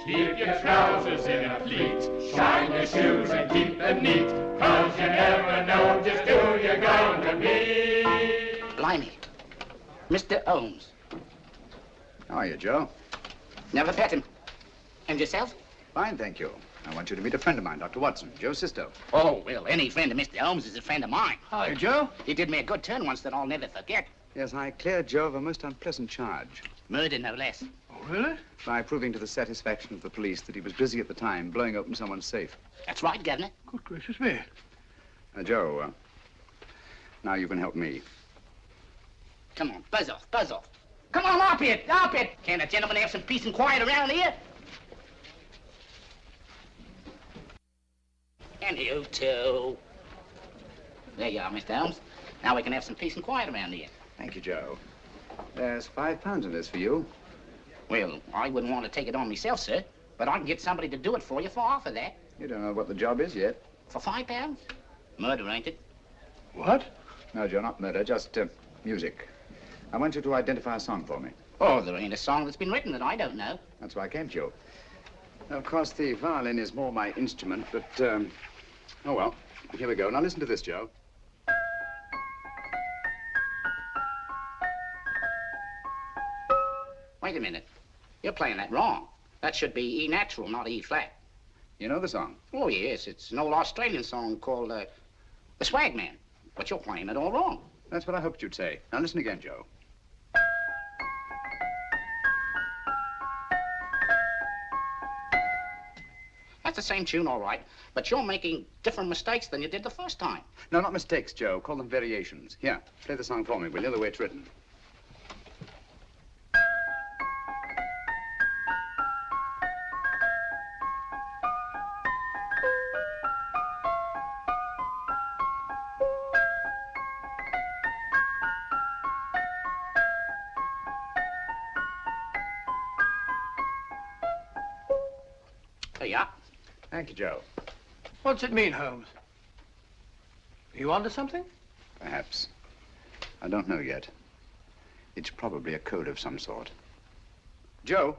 [SPEAKER 20] Keep your trousers in a pleat, shine your shoes and keep them neat, 'cause you never know just who you're going to meet.
[SPEAKER 1] Blimey. Mr. Holmes.
[SPEAKER 9] How are you, Joe?
[SPEAKER 1] Never met him. And yourself?
[SPEAKER 9] Fine, thank you. I want you to meet a friend of mine, Dr. Watson, Joe Sisto.
[SPEAKER 1] Oh, well, any friend of Mr. Holmes is a friend of mine.
[SPEAKER 8] Hi, Joe.
[SPEAKER 1] He did me a good turn once that I'll never forget.
[SPEAKER 9] Yes, I cleared Joe of a most unpleasant charge.
[SPEAKER 1] Murder, no less.
[SPEAKER 8] Oh, really?
[SPEAKER 9] By proving to the satisfaction of the police that he was busy at the time blowing open someone's safe.
[SPEAKER 1] That's right, Governor.
[SPEAKER 8] Good gracious me.
[SPEAKER 9] Joe, now you can help me.
[SPEAKER 1] Come on, buzz off, buzz off. Come on, up it, up it. Can't a gentleman have some peace and quiet around here? And you too. There you are, Mr. Holmes. Now we can have some peace and quiet around here.
[SPEAKER 9] Thank you, Joe. There's £5 in this for you.
[SPEAKER 14] Well, I wouldn't want to take it on myself, sir. But I can get somebody to do it for you for half of that.
[SPEAKER 9] You don't know what the job is yet.
[SPEAKER 14] For £5? Murder, ain't it?
[SPEAKER 9] What? No, Joe, not murder, just music. I want you to identify a song for me.
[SPEAKER 14] Oh, there ain't a song that's been written that I don't know.
[SPEAKER 9] That's why I came to you. Of course, the violin is more my instrument, but, oh, well, here we go. Now, listen to this, Joe.
[SPEAKER 14] Wait a minute. You're playing that wrong. That should be E natural, not E flat.
[SPEAKER 9] You know the song?
[SPEAKER 14] Oh, yes. It's an old Australian song called, The Swag Man. But you're playing it all wrong.
[SPEAKER 9] That's what I hoped you'd say. Now, listen again, Joe.
[SPEAKER 14] That's the same tune, all right, but you're making different mistakes than you did the first time.
[SPEAKER 9] No, not mistakes, Joe. Call them variations. Here, play the song for me, will you, the way it's written.
[SPEAKER 14] There you are.
[SPEAKER 9] Thank you, Joe.
[SPEAKER 8] What's it mean, Holmes? Are you onto something?
[SPEAKER 9] Perhaps. I don't know yet. It's probably a code of some sort. Joe,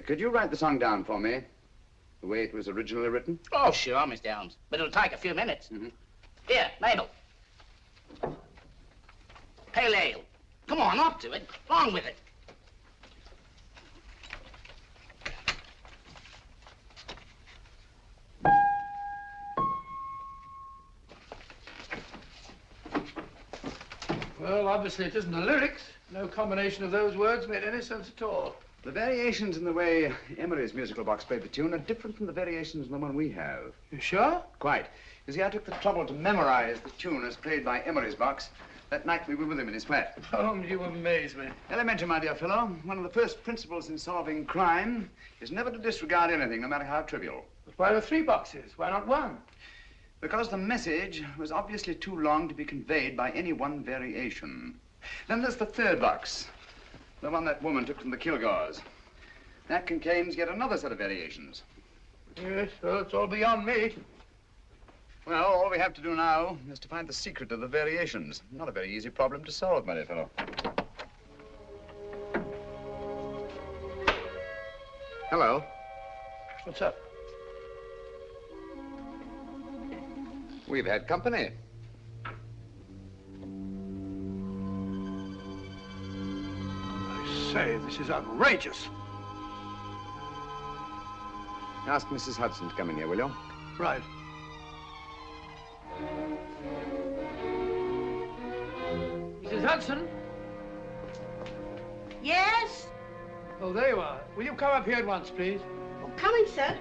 [SPEAKER 9] could you write the song down for me, the way it was originally written?
[SPEAKER 14] Oh, sure, Mr. Holmes. But it'll take a few minutes. Here, Mabel. Pale ale. Come on, up to it. Along with it.
[SPEAKER 8] Well, obviously it isn't the lyrics. No combination of those words made any sense at all.
[SPEAKER 9] The variations in the way Emery's musical box played the tune are different from the variations in the one we have.
[SPEAKER 8] You sure?
[SPEAKER 9] Quite. You see, I took the trouble to memorize the tune as played by Emery's box that night we were with him in his flat.
[SPEAKER 8] Holmes, you amaze me.
[SPEAKER 9] Elementary, my dear fellow. One of the first principles in solving crime is never to disregard anything, no matter how trivial.
[SPEAKER 8] But why the 3 boxes? Why not 1?
[SPEAKER 9] Because the message was obviously too long to be conveyed by any one variation. Then there's the 3rd box, the one that woman took from the Kilgores. That contains yet another set of variations.
[SPEAKER 8] Yes, well, it's all beyond me.
[SPEAKER 9] Well, all we have to do now is to find the secret of the variations. Not a very easy problem to solve, my dear fellow. Hello.
[SPEAKER 8] What's up?
[SPEAKER 9] We've had company.
[SPEAKER 8] I say, this is outrageous.
[SPEAKER 9] Ask Mrs. Hudson to come in here, will you?
[SPEAKER 8] Right. Mrs. Hudson?
[SPEAKER 21] Yes?
[SPEAKER 8] Oh, there you are. Will you come up here at once, please?
[SPEAKER 21] Oh, coming, sir.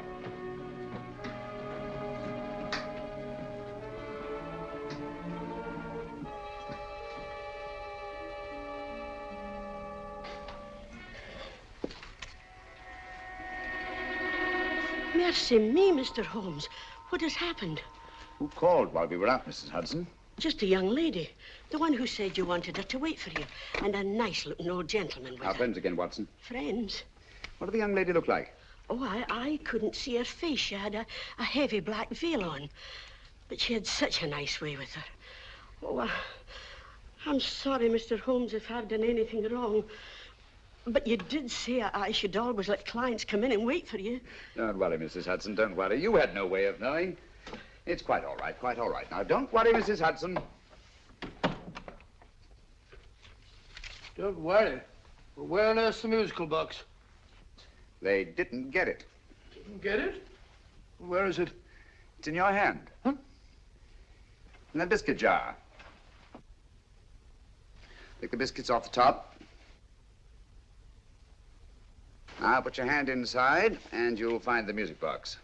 [SPEAKER 21] Mercy me, Mr. Holmes. What has happened?
[SPEAKER 9] Who called while we were out, Mrs. Hudson?
[SPEAKER 21] Just a young lady. The one who said you wanted her to wait for you. And a nice-looking old gentleman with
[SPEAKER 9] Our
[SPEAKER 21] her.
[SPEAKER 9] friends again, Watson.
[SPEAKER 21] Friends?
[SPEAKER 9] What did the young lady look like?
[SPEAKER 21] Oh, I couldn't see her face. She had a heavy black veil on. But she had such a nice way with her. Oh, I'm sorry, Mr. Holmes, if I've done anything wrong. But you did say I should always let clients come in and wait for you.
[SPEAKER 9] Don't worry, Mrs. Hudson, don't worry. You had no way of knowing. It's quite all right, quite all right. Now, don't worry, Mrs. Hudson.
[SPEAKER 8] Don't worry. Well, where on earth's the musical box?
[SPEAKER 9] They didn't get it.
[SPEAKER 8] Didn't get it? Where is it?
[SPEAKER 9] It's in your hand.
[SPEAKER 8] Huh?
[SPEAKER 9] In that biscuit jar. Take the biscuits off the top. Now, put your hand inside, and you'll find the music box.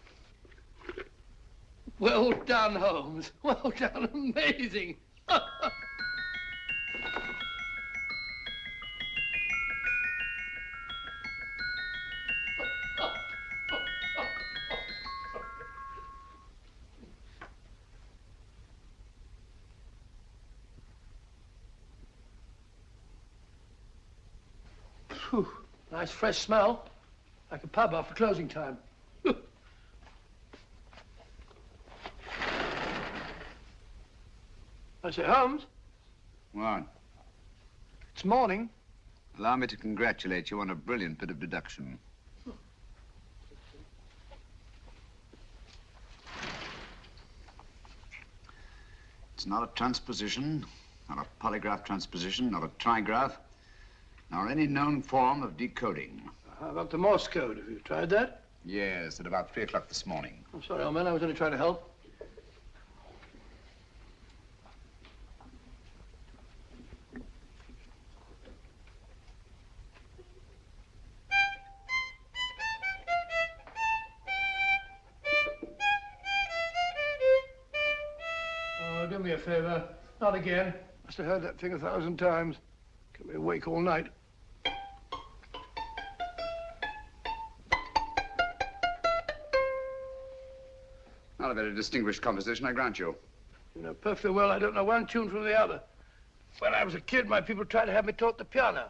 [SPEAKER 8] Well done, Holmes. Well done. Amazing. Whew, nice fresh smell. Like a pub after closing time. I say, Holmes,
[SPEAKER 9] What?
[SPEAKER 8] it's morning.
[SPEAKER 9] Allow me to congratulate you on a brilliant bit of deduction. It's not a transposition, not a polygraph transposition, not a trigraph, nor any known form of decoding.
[SPEAKER 8] How about the Morse code? Have you tried that?
[SPEAKER 9] Yes, at about 3 o'clock this morning.
[SPEAKER 8] I'm sorry, old man. I was only trying to help. Oh, do me a favor. Not again. Must have heard that thing 1,000 times. Kept me awake all night.
[SPEAKER 9] Not a very distinguished composition, I grant you.
[SPEAKER 8] You know perfectly well I don't know one tune from the other. When I was a kid, my people tried to have me taught the piano.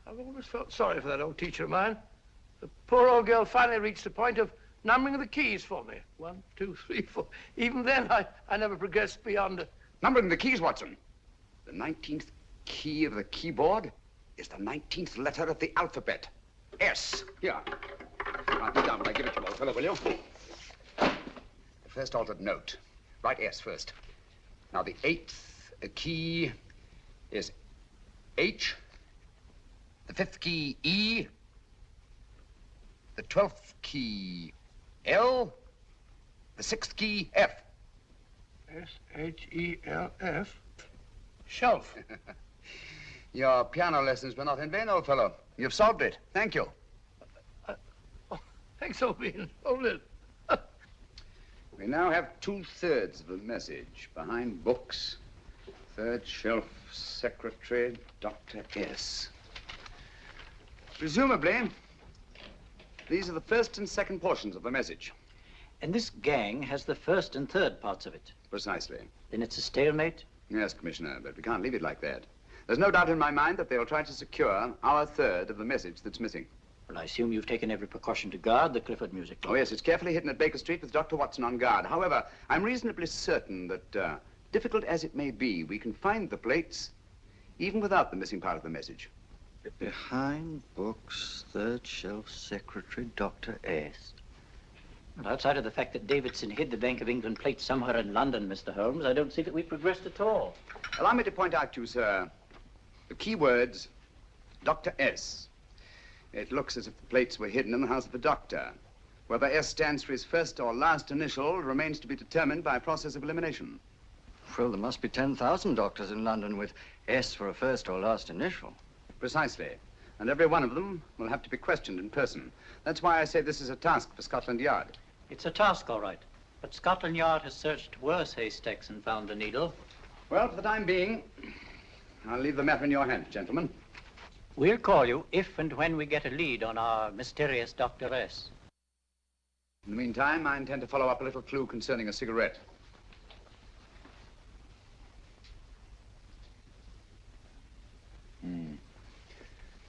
[SPEAKER 8] I've always felt sorry for that old teacher of mine. The poor old girl finally reached the point of numbering the keys for me. 1, 2, 3, 4. Even then, I never progressed beyond...
[SPEAKER 9] Numbering the keys, Watson. The 19th key of the keyboard is the 19th letter of the alphabet. S. Here. Write me down when I give it to you, old fellow, will you? The first altered note. Write S first. Now, the 8th key is H. The 5th key, E. The 12th key, L. The 6th key, F.
[SPEAKER 8] S-H-E-L-F. Shelf.
[SPEAKER 9] Your piano lessons were not in vain, old fellow. You've solved it. Thank you.
[SPEAKER 8] Thanks, old bean. Hold it.
[SPEAKER 9] We now have 2/3 of the message. Behind books, third shelf, secretary, Dr. S. Presumably, these are the first and second portions of the message.
[SPEAKER 12] And this gang has the first and third parts of it.
[SPEAKER 9] Precisely.
[SPEAKER 12] Then it's a stalemate?
[SPEAKER 9] Yes, Commissioner, but we can't leave it like that. There's no doubt in my mind that they'll try to secure our third of the message that's missing.
[SPEAKER 12] Well, I assume you've taken every precaution to guard the Clifford music box.
[SPEAKER 9] Oh, yes, it's carefully hidden at Baker Street with Dr. Watson on guard. However, I'm reasonably certain that, difficult as it may be, we can find the plates even without the missing part of the message.
[SPEAKER 12] Behind books, third shelf, secretary, Dr. S. Well, outside of the fact that Davidson hid the Bank of England plate somewhere in London, Mr. Holmes, I don't see that we've progressed at all.
[SPEAKER 9] Allow me to point out to you, sir, the key words, Dr. S. It looks as if the plates were hidden in the house of the doctor. Whether S stands for his first or last initial remains to be determined by a process of elimination.
[SPEAKER 17] Well, there must be 10,000 doctors in London with S for a first or last initial.
[SPEAKER 9] Precisely. And every one of them will have to be questioned in person. That's why I say this is a task for Scotland Yard.
[SPEAKER 12] It's a task, all right. But Scotland Yard has searched worse haystacks and found a needle.
[SPEAKER 9] Well, for the time being, I'll leave the matter in your hands, gentlemen.
[SPEAKER 12] We'll call you if and when we get a lead on our mysterious Dr. S.
[SPEAKER 9] In the meantime, I intend to follow up a little clue concerning a cigarette.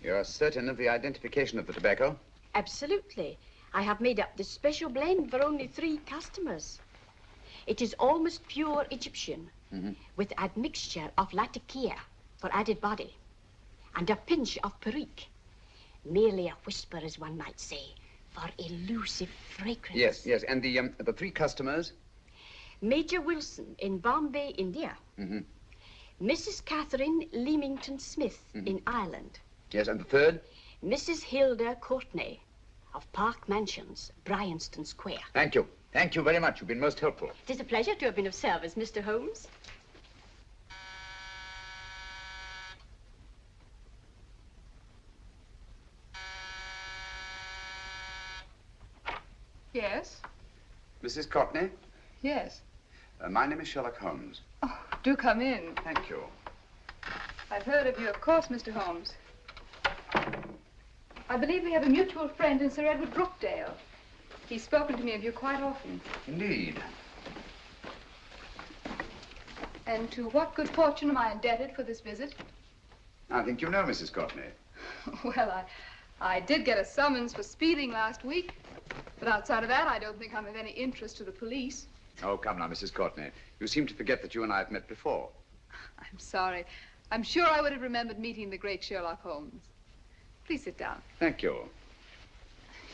[SPEAKER 9] You're certain of the identification of the tobacco?
[SPEAKER 2] Absolutely. I have made up this special blend for only 3 customers. It is almost pure Egyptian, with admixture of latakia for added body, and a pinch of perique. Merely a whisper, as one might say, for elusive fragrance.
[SPEAKER 9] Yes, yes. And the 3 customers?
[SPEAKER 2] Major Wilson in Bombay, India. Mrs. Catherine Leamington Smith in Ireland.
[SPEAKER 9] Yes, and the 3rd?
[SPEAKER 2] Mrs. Hilda Courtney of Park Mansions, Bryanston Square.
[SPEAKER 9] Thank you. Thank you very much. You've been most helpful.
[SPEAKER 2] It is a pleasure to have been of service, Mr. Holmes.
[SPEAKER 11] Yes?
[SPEAKER 9] Mrs. Courtney?
[SPEAKER 11] Yes.
[SPEAKER 9] My name is Sherlock Holmes.
[SPEAKER 11] Oh, do come in.
[SPEAKER 9] Thank you.
[SPEAKER 11] I've heard of you, of course, Mr. Holmes. I believe we have a mutual friend in Sir Edward Brookdale. He's spoken to me of you quite often.
[SPEAKER 9] Indeed.
[SPEAKER 11] And to what good fortune am I indebted for this visit?
[SPEAKER 9] I think you know Mrs. Courtney.
[SPEAKER 11] Well, I did get a summons for speeding last week. But outside of that, I don't think I'm of any interest to the police.
[SPEAKER 9] Oh, come now, Mrs. Courtney. You seem to forget that you and I have met before.
[SPEAKER 11] I'm sorry. I'm sure I would have remembered meeting the great Sherlock Holmes. Please sit down.
[SPEAKER 9] Thank you.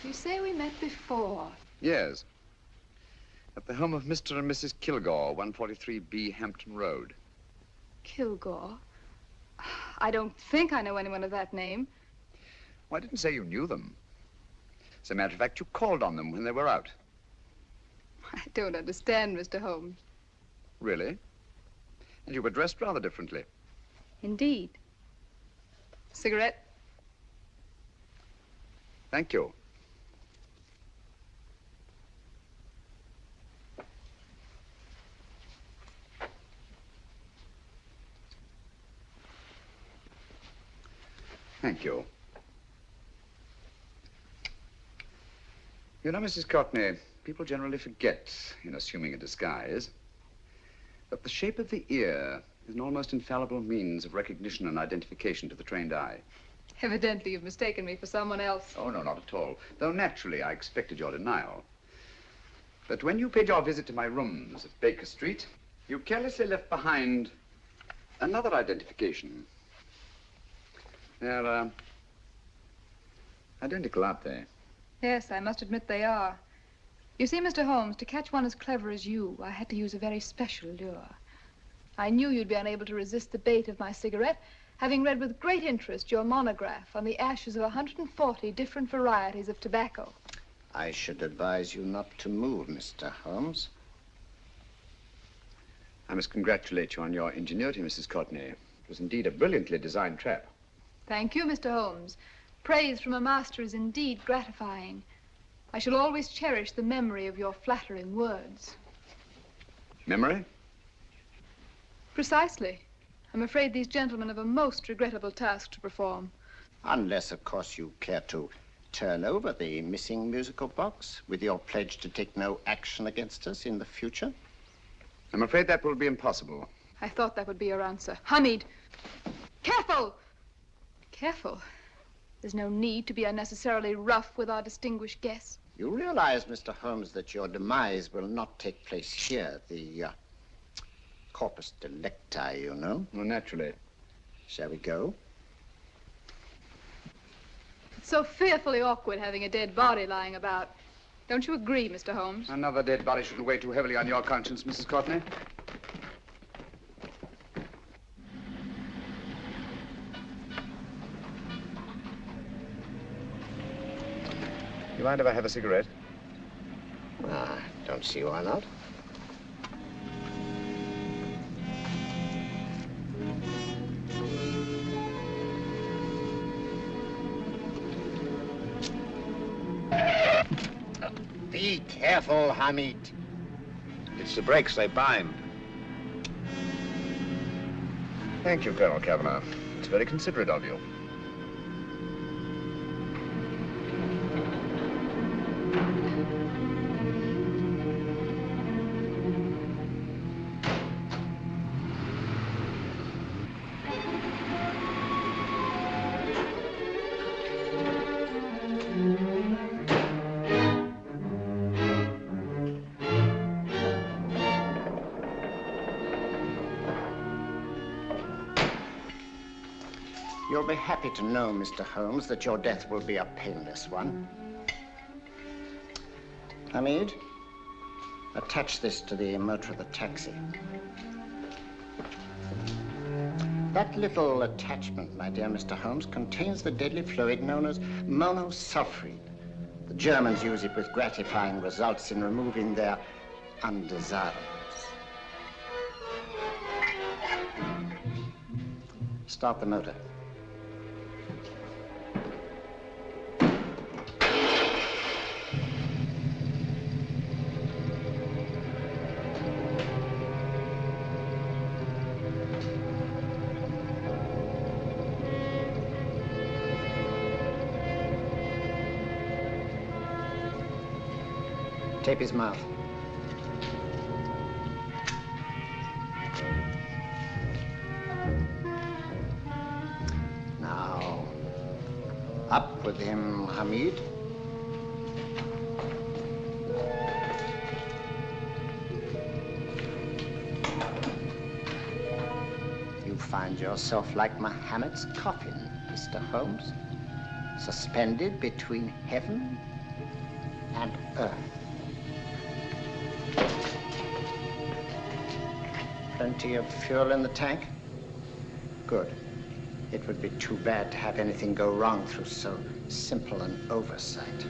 [SPEAKER 11] You say we met before.
[SPEAKER 9] Yes. At the home of Mr. and Mrs. Kilgore, 143B Hampton Road.
[SPEAKER 11] Kilgore? I don't think I know anyone of that name.
[SPEAKER 9] Well, I didn't say you knew them. As a matter of fact, you called on them when they were out.
[SPEAKER 11] I don't understand, Mr. Holmes.
[SPEAKER 9] Really? And you were dressed rather differently.
[SPEAKER 11] Indeed. Cigarette?
[SPEAKER 9] Thank you. Thank you. You know, Mrs. Courtney, people generally forget, in assuming a disguise, that the shape of the ear is an almost infallible means of recognition and identification to the trained eye.
[SPEAKER 11] Evidently, you've mistaken me for someone else.
[SPEAKER 9] Oh, no, not at all. Though naturally, I expected your denial. But when you paid your visit to my rooms at Baker Street, you carelessly left behind another identification. They're, identical, aren't they?
[SPEAKER 11] Yes, I must admit they are. You see, Mr. Holmes, to catch one as clever as you, I had to use a very special lure. I knew you'd be unable to resist the bait of my cigarette, having read with great interest your monograph on the ashes of 140 different varieties of tobacco.
[SPEAKER 1] I should advise you not to move, Mr. Holmes.
[SPEAKER 9] I must congratulate you on your ingenuity, Mrs. Courtney. It was indeed a brilliantly designed trap.
[SPEAKER 11] Thank you, Mr. Holmes. Praise from a master is indeed gratifying. I shall always cherish the memory of your flattering words.
[SPEAKER 9] Memory?
[SPEAKER 11] Precisely. I'm afraid these gentlemen have a most regrettable task to perform.
[SPEAKER 1] Unless, of course, you care to turn over the missing musical box with your pledge to take no action against us in the future.
[SPEAKER 9] I'm afraid that will be impossible.
[SPEAKER 11] I thought that would be your answer. Hamid! Careful! Careful. There's no need to be unnecessarily rough with our distinguished guest.
[SPEAKER 1] You realize, Mr. Holmes, that your demise will not take place here. The corpus delicti, you know.
[SPEAKER 9] Well, naturally.
[SPEAKER 1] Shall we go?
[SPEAKER 11] It's so fearfully awkward having a dead body lying about. Don't you agree, Mr. Holmes?
[SPEAKER 9] Another dead body shouldn't weigh too heavily on your conscience, Mrs. Courtney. You mind if I have a cigarette?
[SPEAKER 1] I don't see why not. Be careful, Hamid.
[SPEAKER 13] It's the brakes, they bind.
[SPEAKER 9] Thank you, Colonel Cavanaugh. It's very considerate of you.
[SPEAKER 1] You'll be happy to know, Mr. Holmes, that your death will be a painless one. Hamid, attach this to the motor of the taxi. That little attachment, my dear Mr. Holmes, contains the deadly fluid known as monosulfide. The Germans use it with gratifying results in removing their undesirables. Start the motor. Tape his mouth. Now, Up with him, Hamid. You find yourself like Muhammad's coffin, Mr. Holmes, suspended between heaven and earth. Plenty of fuel in the tank? Good. It would be too bad to have anything go wrong through so simple an oversight.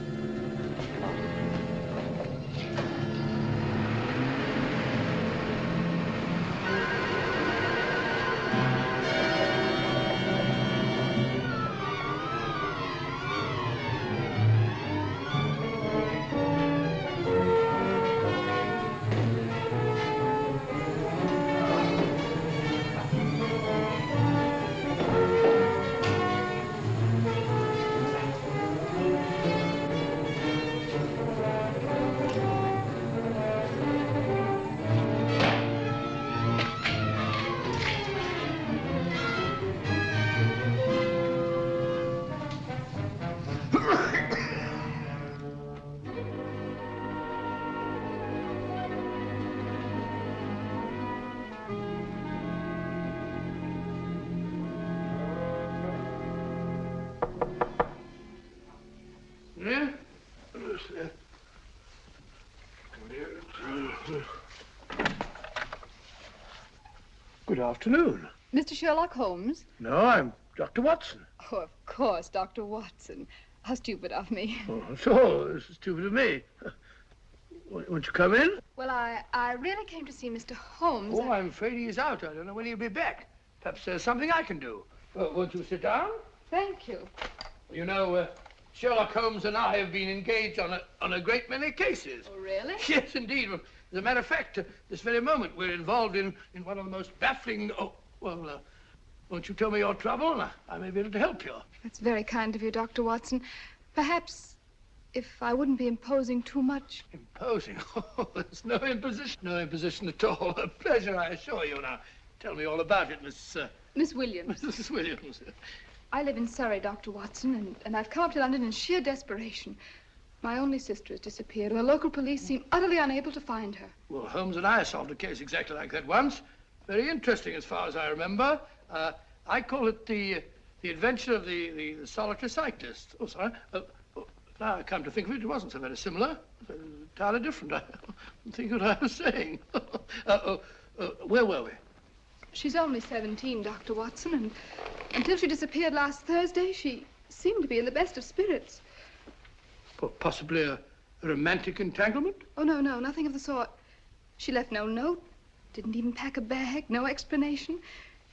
[SPEAKER 8] Yeah? Good afternoon.
[SPEAKER 11] Mr. Sherlock Holmes?
[SPEAKER 8] No, I'm Dr. Watson.
[SPEAKER 11] Oh, of course, Dr. Watson. How stupid of me.
[SPEAKER 8] Oh, so, this is stupid of me. Won't you come in?
[SPEAKER 11] Well, I really came to see Mr. Holmes.
[SPEAKER 8] Oh, I'm afraid he's out. I don't know when he'll be back. Perhaps there's something I can do. Won't you sit down?
[SPEAKER 11] Thank you.
[SPEAKER 8] You know, Sherlock Holmes and I have been engaged on a great many cases.
[SPEAKER 11] Oh, really?
[SPEAKER 8] Yes, indeed. As a matter of fact, this very moment, we're involved in one of the most baffling... Oh, well, won't you tell me your trouble, and I may be able to help you.
[SPEAKER 11] That's very kind of you, Dr. Watson. Perhaps if I wouldn't be imposing too much.
[SPEAKER 8] Imposing? Oh, there's no imposition. No imposition at all. A pleasure, I assure you. Now, tell me all about it,
[SPEAKER 11] Miss Williams.
[SPEAKER 8] Mrs. Williams.
[SPEAKER 11] I live in Surrey, Dr. Watson, and I've come up to London in sheer desperation. My only sister has disappeared, and the local police seem utterly unable to find her.
[SPEAKER 8] Well, Holmes and I solved a case exactly like that once. Very interesting, as far as I remember. I call it the adventure of the solitary cyclist. Oh, sorry. Now I come to think of it, it wasn't so very similar. Entirely different. I don't think what I was saying. Where were we?
[SPEAKER 11] She's only 17, Dr. Watson, and until she disappeared last Thursday, she seemed to be in the best of spirits.
[SPEAKER 8] Possibly a romantic entanglement?
[SPEAKER 11] Oh, no, nothing of the sort. She left no note, didn't even pack a bag, no explanation.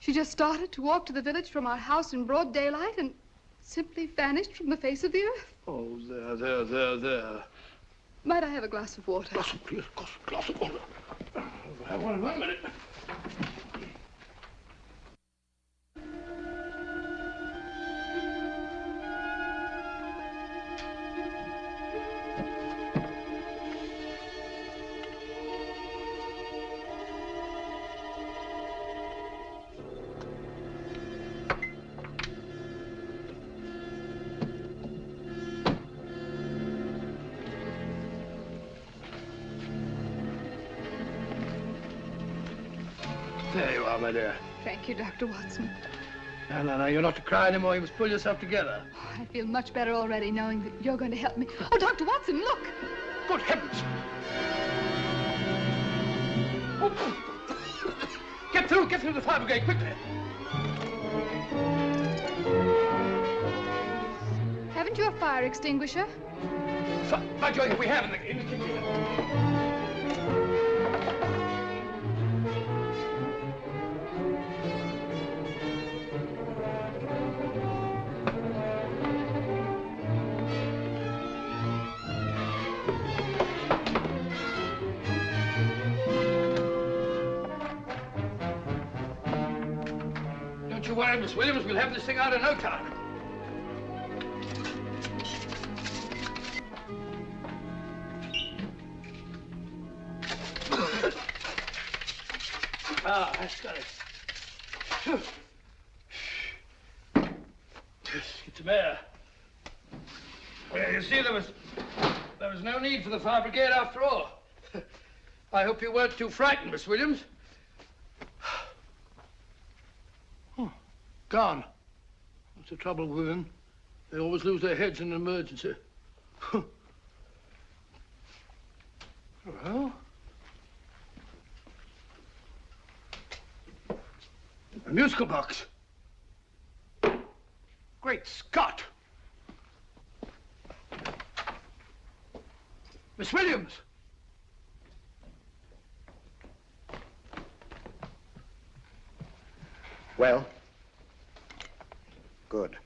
[SPEAKER 11] She just started to walk to the village from our house in broad daylight and simply vanished from the face of the earth.
[SPEAKER 8] Oh, there.
[SPEAKER 11] Might I have a glass of water?
[SPEAKER 8] Glass of water. Have one in 1 minute. There you are, my dear.
[SPEAKER 11] Thank you, Dr. Watson.
[SPEAKER 8] No, you're not to cry anymore. You must pull yourself together.
[SPEAKER 11] Oh, I feel much better already knowing that you're going to help me. Oh, Dr. Watson, look!
[SPEAKER 8] Good heavens! Get through the fire brigade, quickly!
[SPEAKER 11] Haven't you a fire extinguisher?
[SPEAKER 8] By Jove, we have in the kitchen. Don't you worry, Miss Williams. We'll have this thing out in no time. That's got it. Get some air. Well, you see, there was no need for the fire brigade after all. I hope you weren't too frightened, Miss Williams. Oh, gone. That's the trouble with women. They always lose their heads in an emergency. Well, a musical box. Great Scott! Miss Williams!
[SPEAKER 1] Well? Good.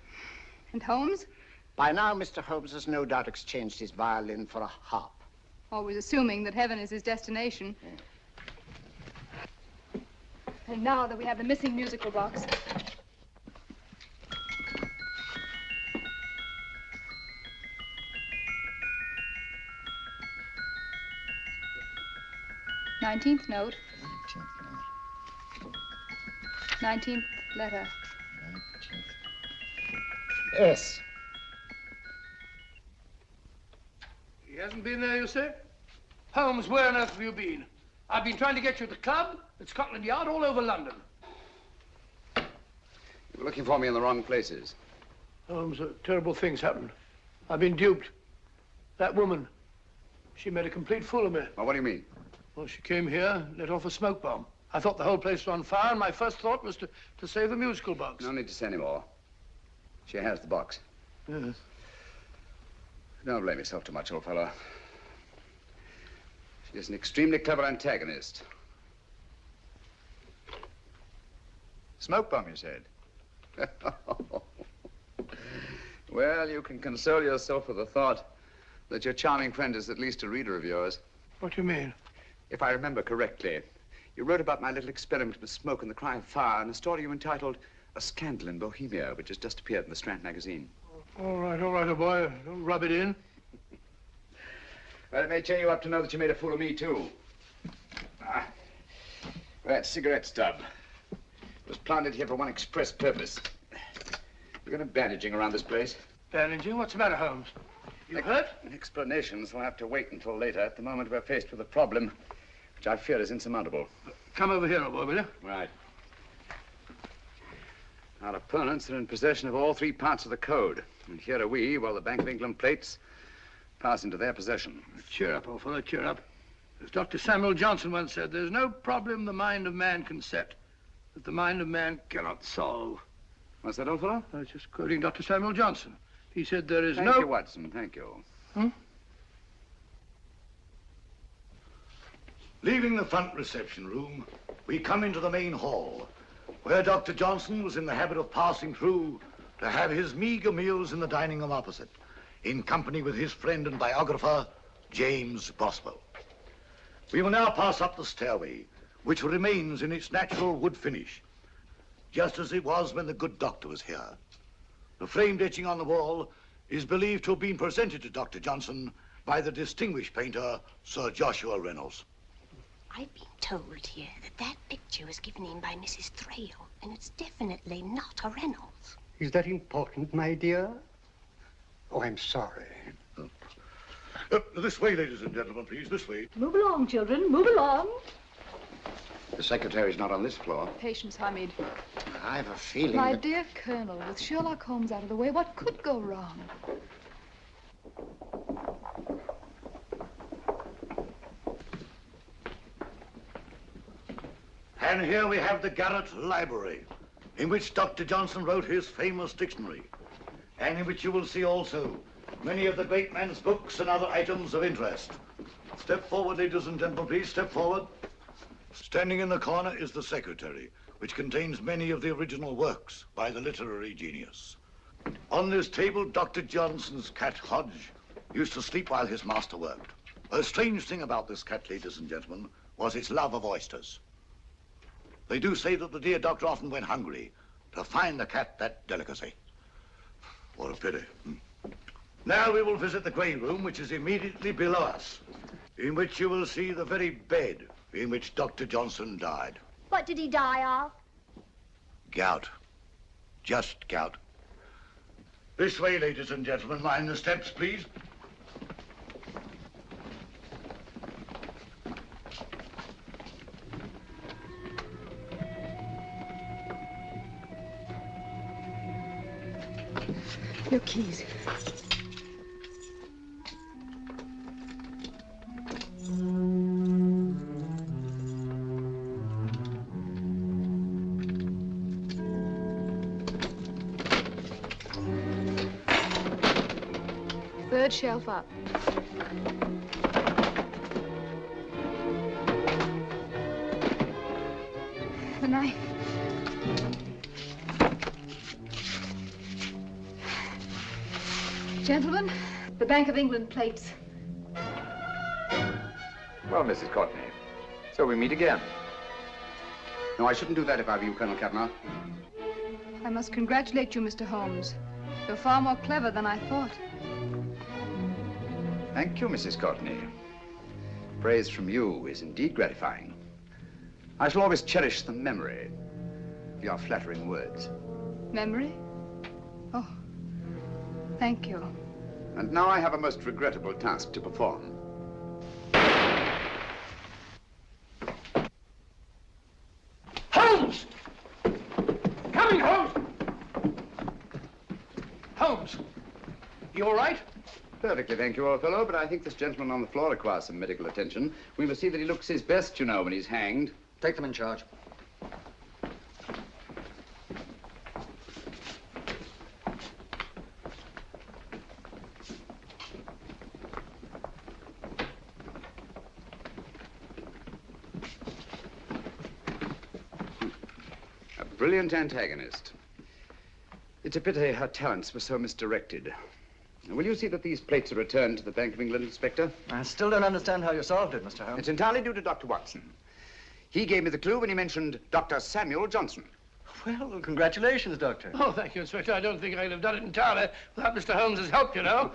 [SPEAKER 11] And Holmes?
[SPEAKER 1] By now, Mr. Holmes has no doubt exchanged his violin for a harp.
[SPEAKER 11] Always assuming that heaven is his destination. And now that we have the missing musical box. Nineteenth note. 19th letter.
[SPEAKER 1] Yes.
[SPEAKER 8] He hasn't been there, you say? Holmes, where on earth have you been? I've been trying to get you at the club, at Scotland Yard, all over London.
[SPEAKER 9] You were looking for me in the wrong places.
[SPEAKER 8] Holmes, terrible things happened. I've been duped. That woman, she made a complete fool of me.
[SPEAKER 9] Well, what do you mean?
[SPEAKER 8] Well, she came here, let off a smoke bomb. I thought the whole place was on fire, and my first thought was to save the musical box.
[SPEAKER 9] No need to say any more. She has the box.
[SPEAKER 8] Yes.
[SPEAKER 9] Don't blame yourself too much, old fellow. She's an extremely clever antagonist. Smoke bomb, you said? Well, you can console yourself with the thought that your charming friend is at least a reader of yours.
[SPEAKER 8] What do you mean?
[SPEAKER 9] If I remember correctly, you wrote about my little experiment with smoke and the cry of fire in a story you entitled A Scandal in Bohemia, which has just appeared in the Strand magazine.
[SPEAKER 8] All right, old boy. Don't rub it in.
[SPEAKER 9] Well, it may cheer you up to know that you made a fool of me, too. That cigarette stub was planted here for one express purpose. We're going to bandaging around this place.
[SPEAKER 8] Bandaging? What's the matter, Holmes? You hurt?
[SPEAKER 9] Explanations will have to wait until later. At the moment, we're faced with a problem which I fear is insurmountable.
[SPEAKER 8] Come over here, old boy, will you?
[SPEAKER 9] Right. Our opponents are in possession of all three parts of the code. And here are we, while the Bank of England plates pass into their possession.
[SPEAKER 8] Cheer up, old fellow, cheer up. As Dr. Samuel Johnson once said, there's no problem the mind of man can set that the mind of man cannot solve.
[SPEAKER 9] What's that, old fellow?
[SPEAKER 8] I was just quoting Dr. Samuel Johnson. He said there is
[SPEAKER 9] Thank you, Watson. Thank you.
[SPEAKER 8] Hmm?
[SPEAKER 7] Leaving the front reception room, we come into the main hall, where Dr. Johnson was in the habit of passing through to have his meager meals in the dining room opposite, in company with his friend and biographer, James Boswell. We will now pass up the stairway, which remains in its natural wood finish, just as it was when the good doctor was here. The framed etching on the wall is believed to have been presented to Dr. Johnson by the distinguished painter, Sir Joshua Reynolds.
[SPEAKER 2] I've been told here that that picture was given in by Mrs. Thrale, and it's definitely not a Reynolds.
[SPEAKER 22] Is that important, my dear? Oh, I'm sorry.
[SPEAKER 7] This way, ladies and gentlemen, please, this way.
[SPEAKER 15] Move along, children, move along.
[SPEAKER 9] The secretary's not on this floor.
[SPEAKER 11] Patience, Hamid.
[SPEAKER 1] I have a feeling
[SPEAKER 11] My
[SPEAKER 1] that...
[SPEAKER 11] dear Colonel, with Sherlock Holmes out of the way, what could go wrong?
[SPEAKER 7] And here we have the Garrett Library, in which Dr. Johnson wrote his famous dictionary, and in which you will see also many of the great man's books and other items of interest. Step forward, ladies and gentlemen, please, step forward. Standing in the corner is the secretary, which contains many of the original works by the literary genius. On this table, Dr. Johnson's cat, Hodge, used to sleep while his master worked. A strange thing about this cat, ladies and gentlemen, was its love of oysters. They do say that the dear doctor often went hungry to find the cat that delicacy. What a pity. Now we will visit the grey room, which is immediately below us, in which you will see the very bed in which Dr. Johnson died.
[SPEAKER 15] What did he die of?
[SPEAKER 7] Gout. Just gout. This way, ladies and gentlemen. Mind the steps, please.
[SPEAKER 21] Your keys.
[SPEAKER 11] Third shelf up. The knife. Gentlemen, the Bank of England plates.
[SPEAKER 9] Well, Mrs. Courtney, so we meet again. No, I shouldn't do that if I were you, Colonel Kavanaugh.
[SPEAKER 11] I must congratulate you, Mr. Holmes. You're far more clever than I thought.
[SPEAKER 9] Thank you, Mrs. Courtney. Praise from you is indeed gratifying. I shall always cherish the memory of your flattering words.
[SPEAKER 11] Memory? Oh, thank you.
[SPEAKER 9] And now I have a most regrettable task to perform.
[SPEAKER 8] Holmes! Coming, Holmes! Holmes, you all right?
[SPEAKER 9] Perfectly, thank you, old fellow, but I think this gentleman on the floor requires some medical attention. We must see that he looks his best, you know, when he's hanged.
[SPEAKER 17] Take them in charge.
[SPEAKER 9] A brilliant antagonist. It's a pity her talents were so misdirected. Will you see that these plates are returned to the Bank of England, Inspector?
[SPEAKER 17] I still don't understand how you solved it, Mr. Holmes.
[SPEAKER 9] It's entirely due to Dr. Watson. He gave me the clue when he mentioned Dr. Samuel Johnson.
[SPEAKER 17] Well, congratulations, Doctor.
[SPEAKER 8] Oh, thank you, Inspector. I don't think I'd have done it entirely without Mr. Holmes's help, you know.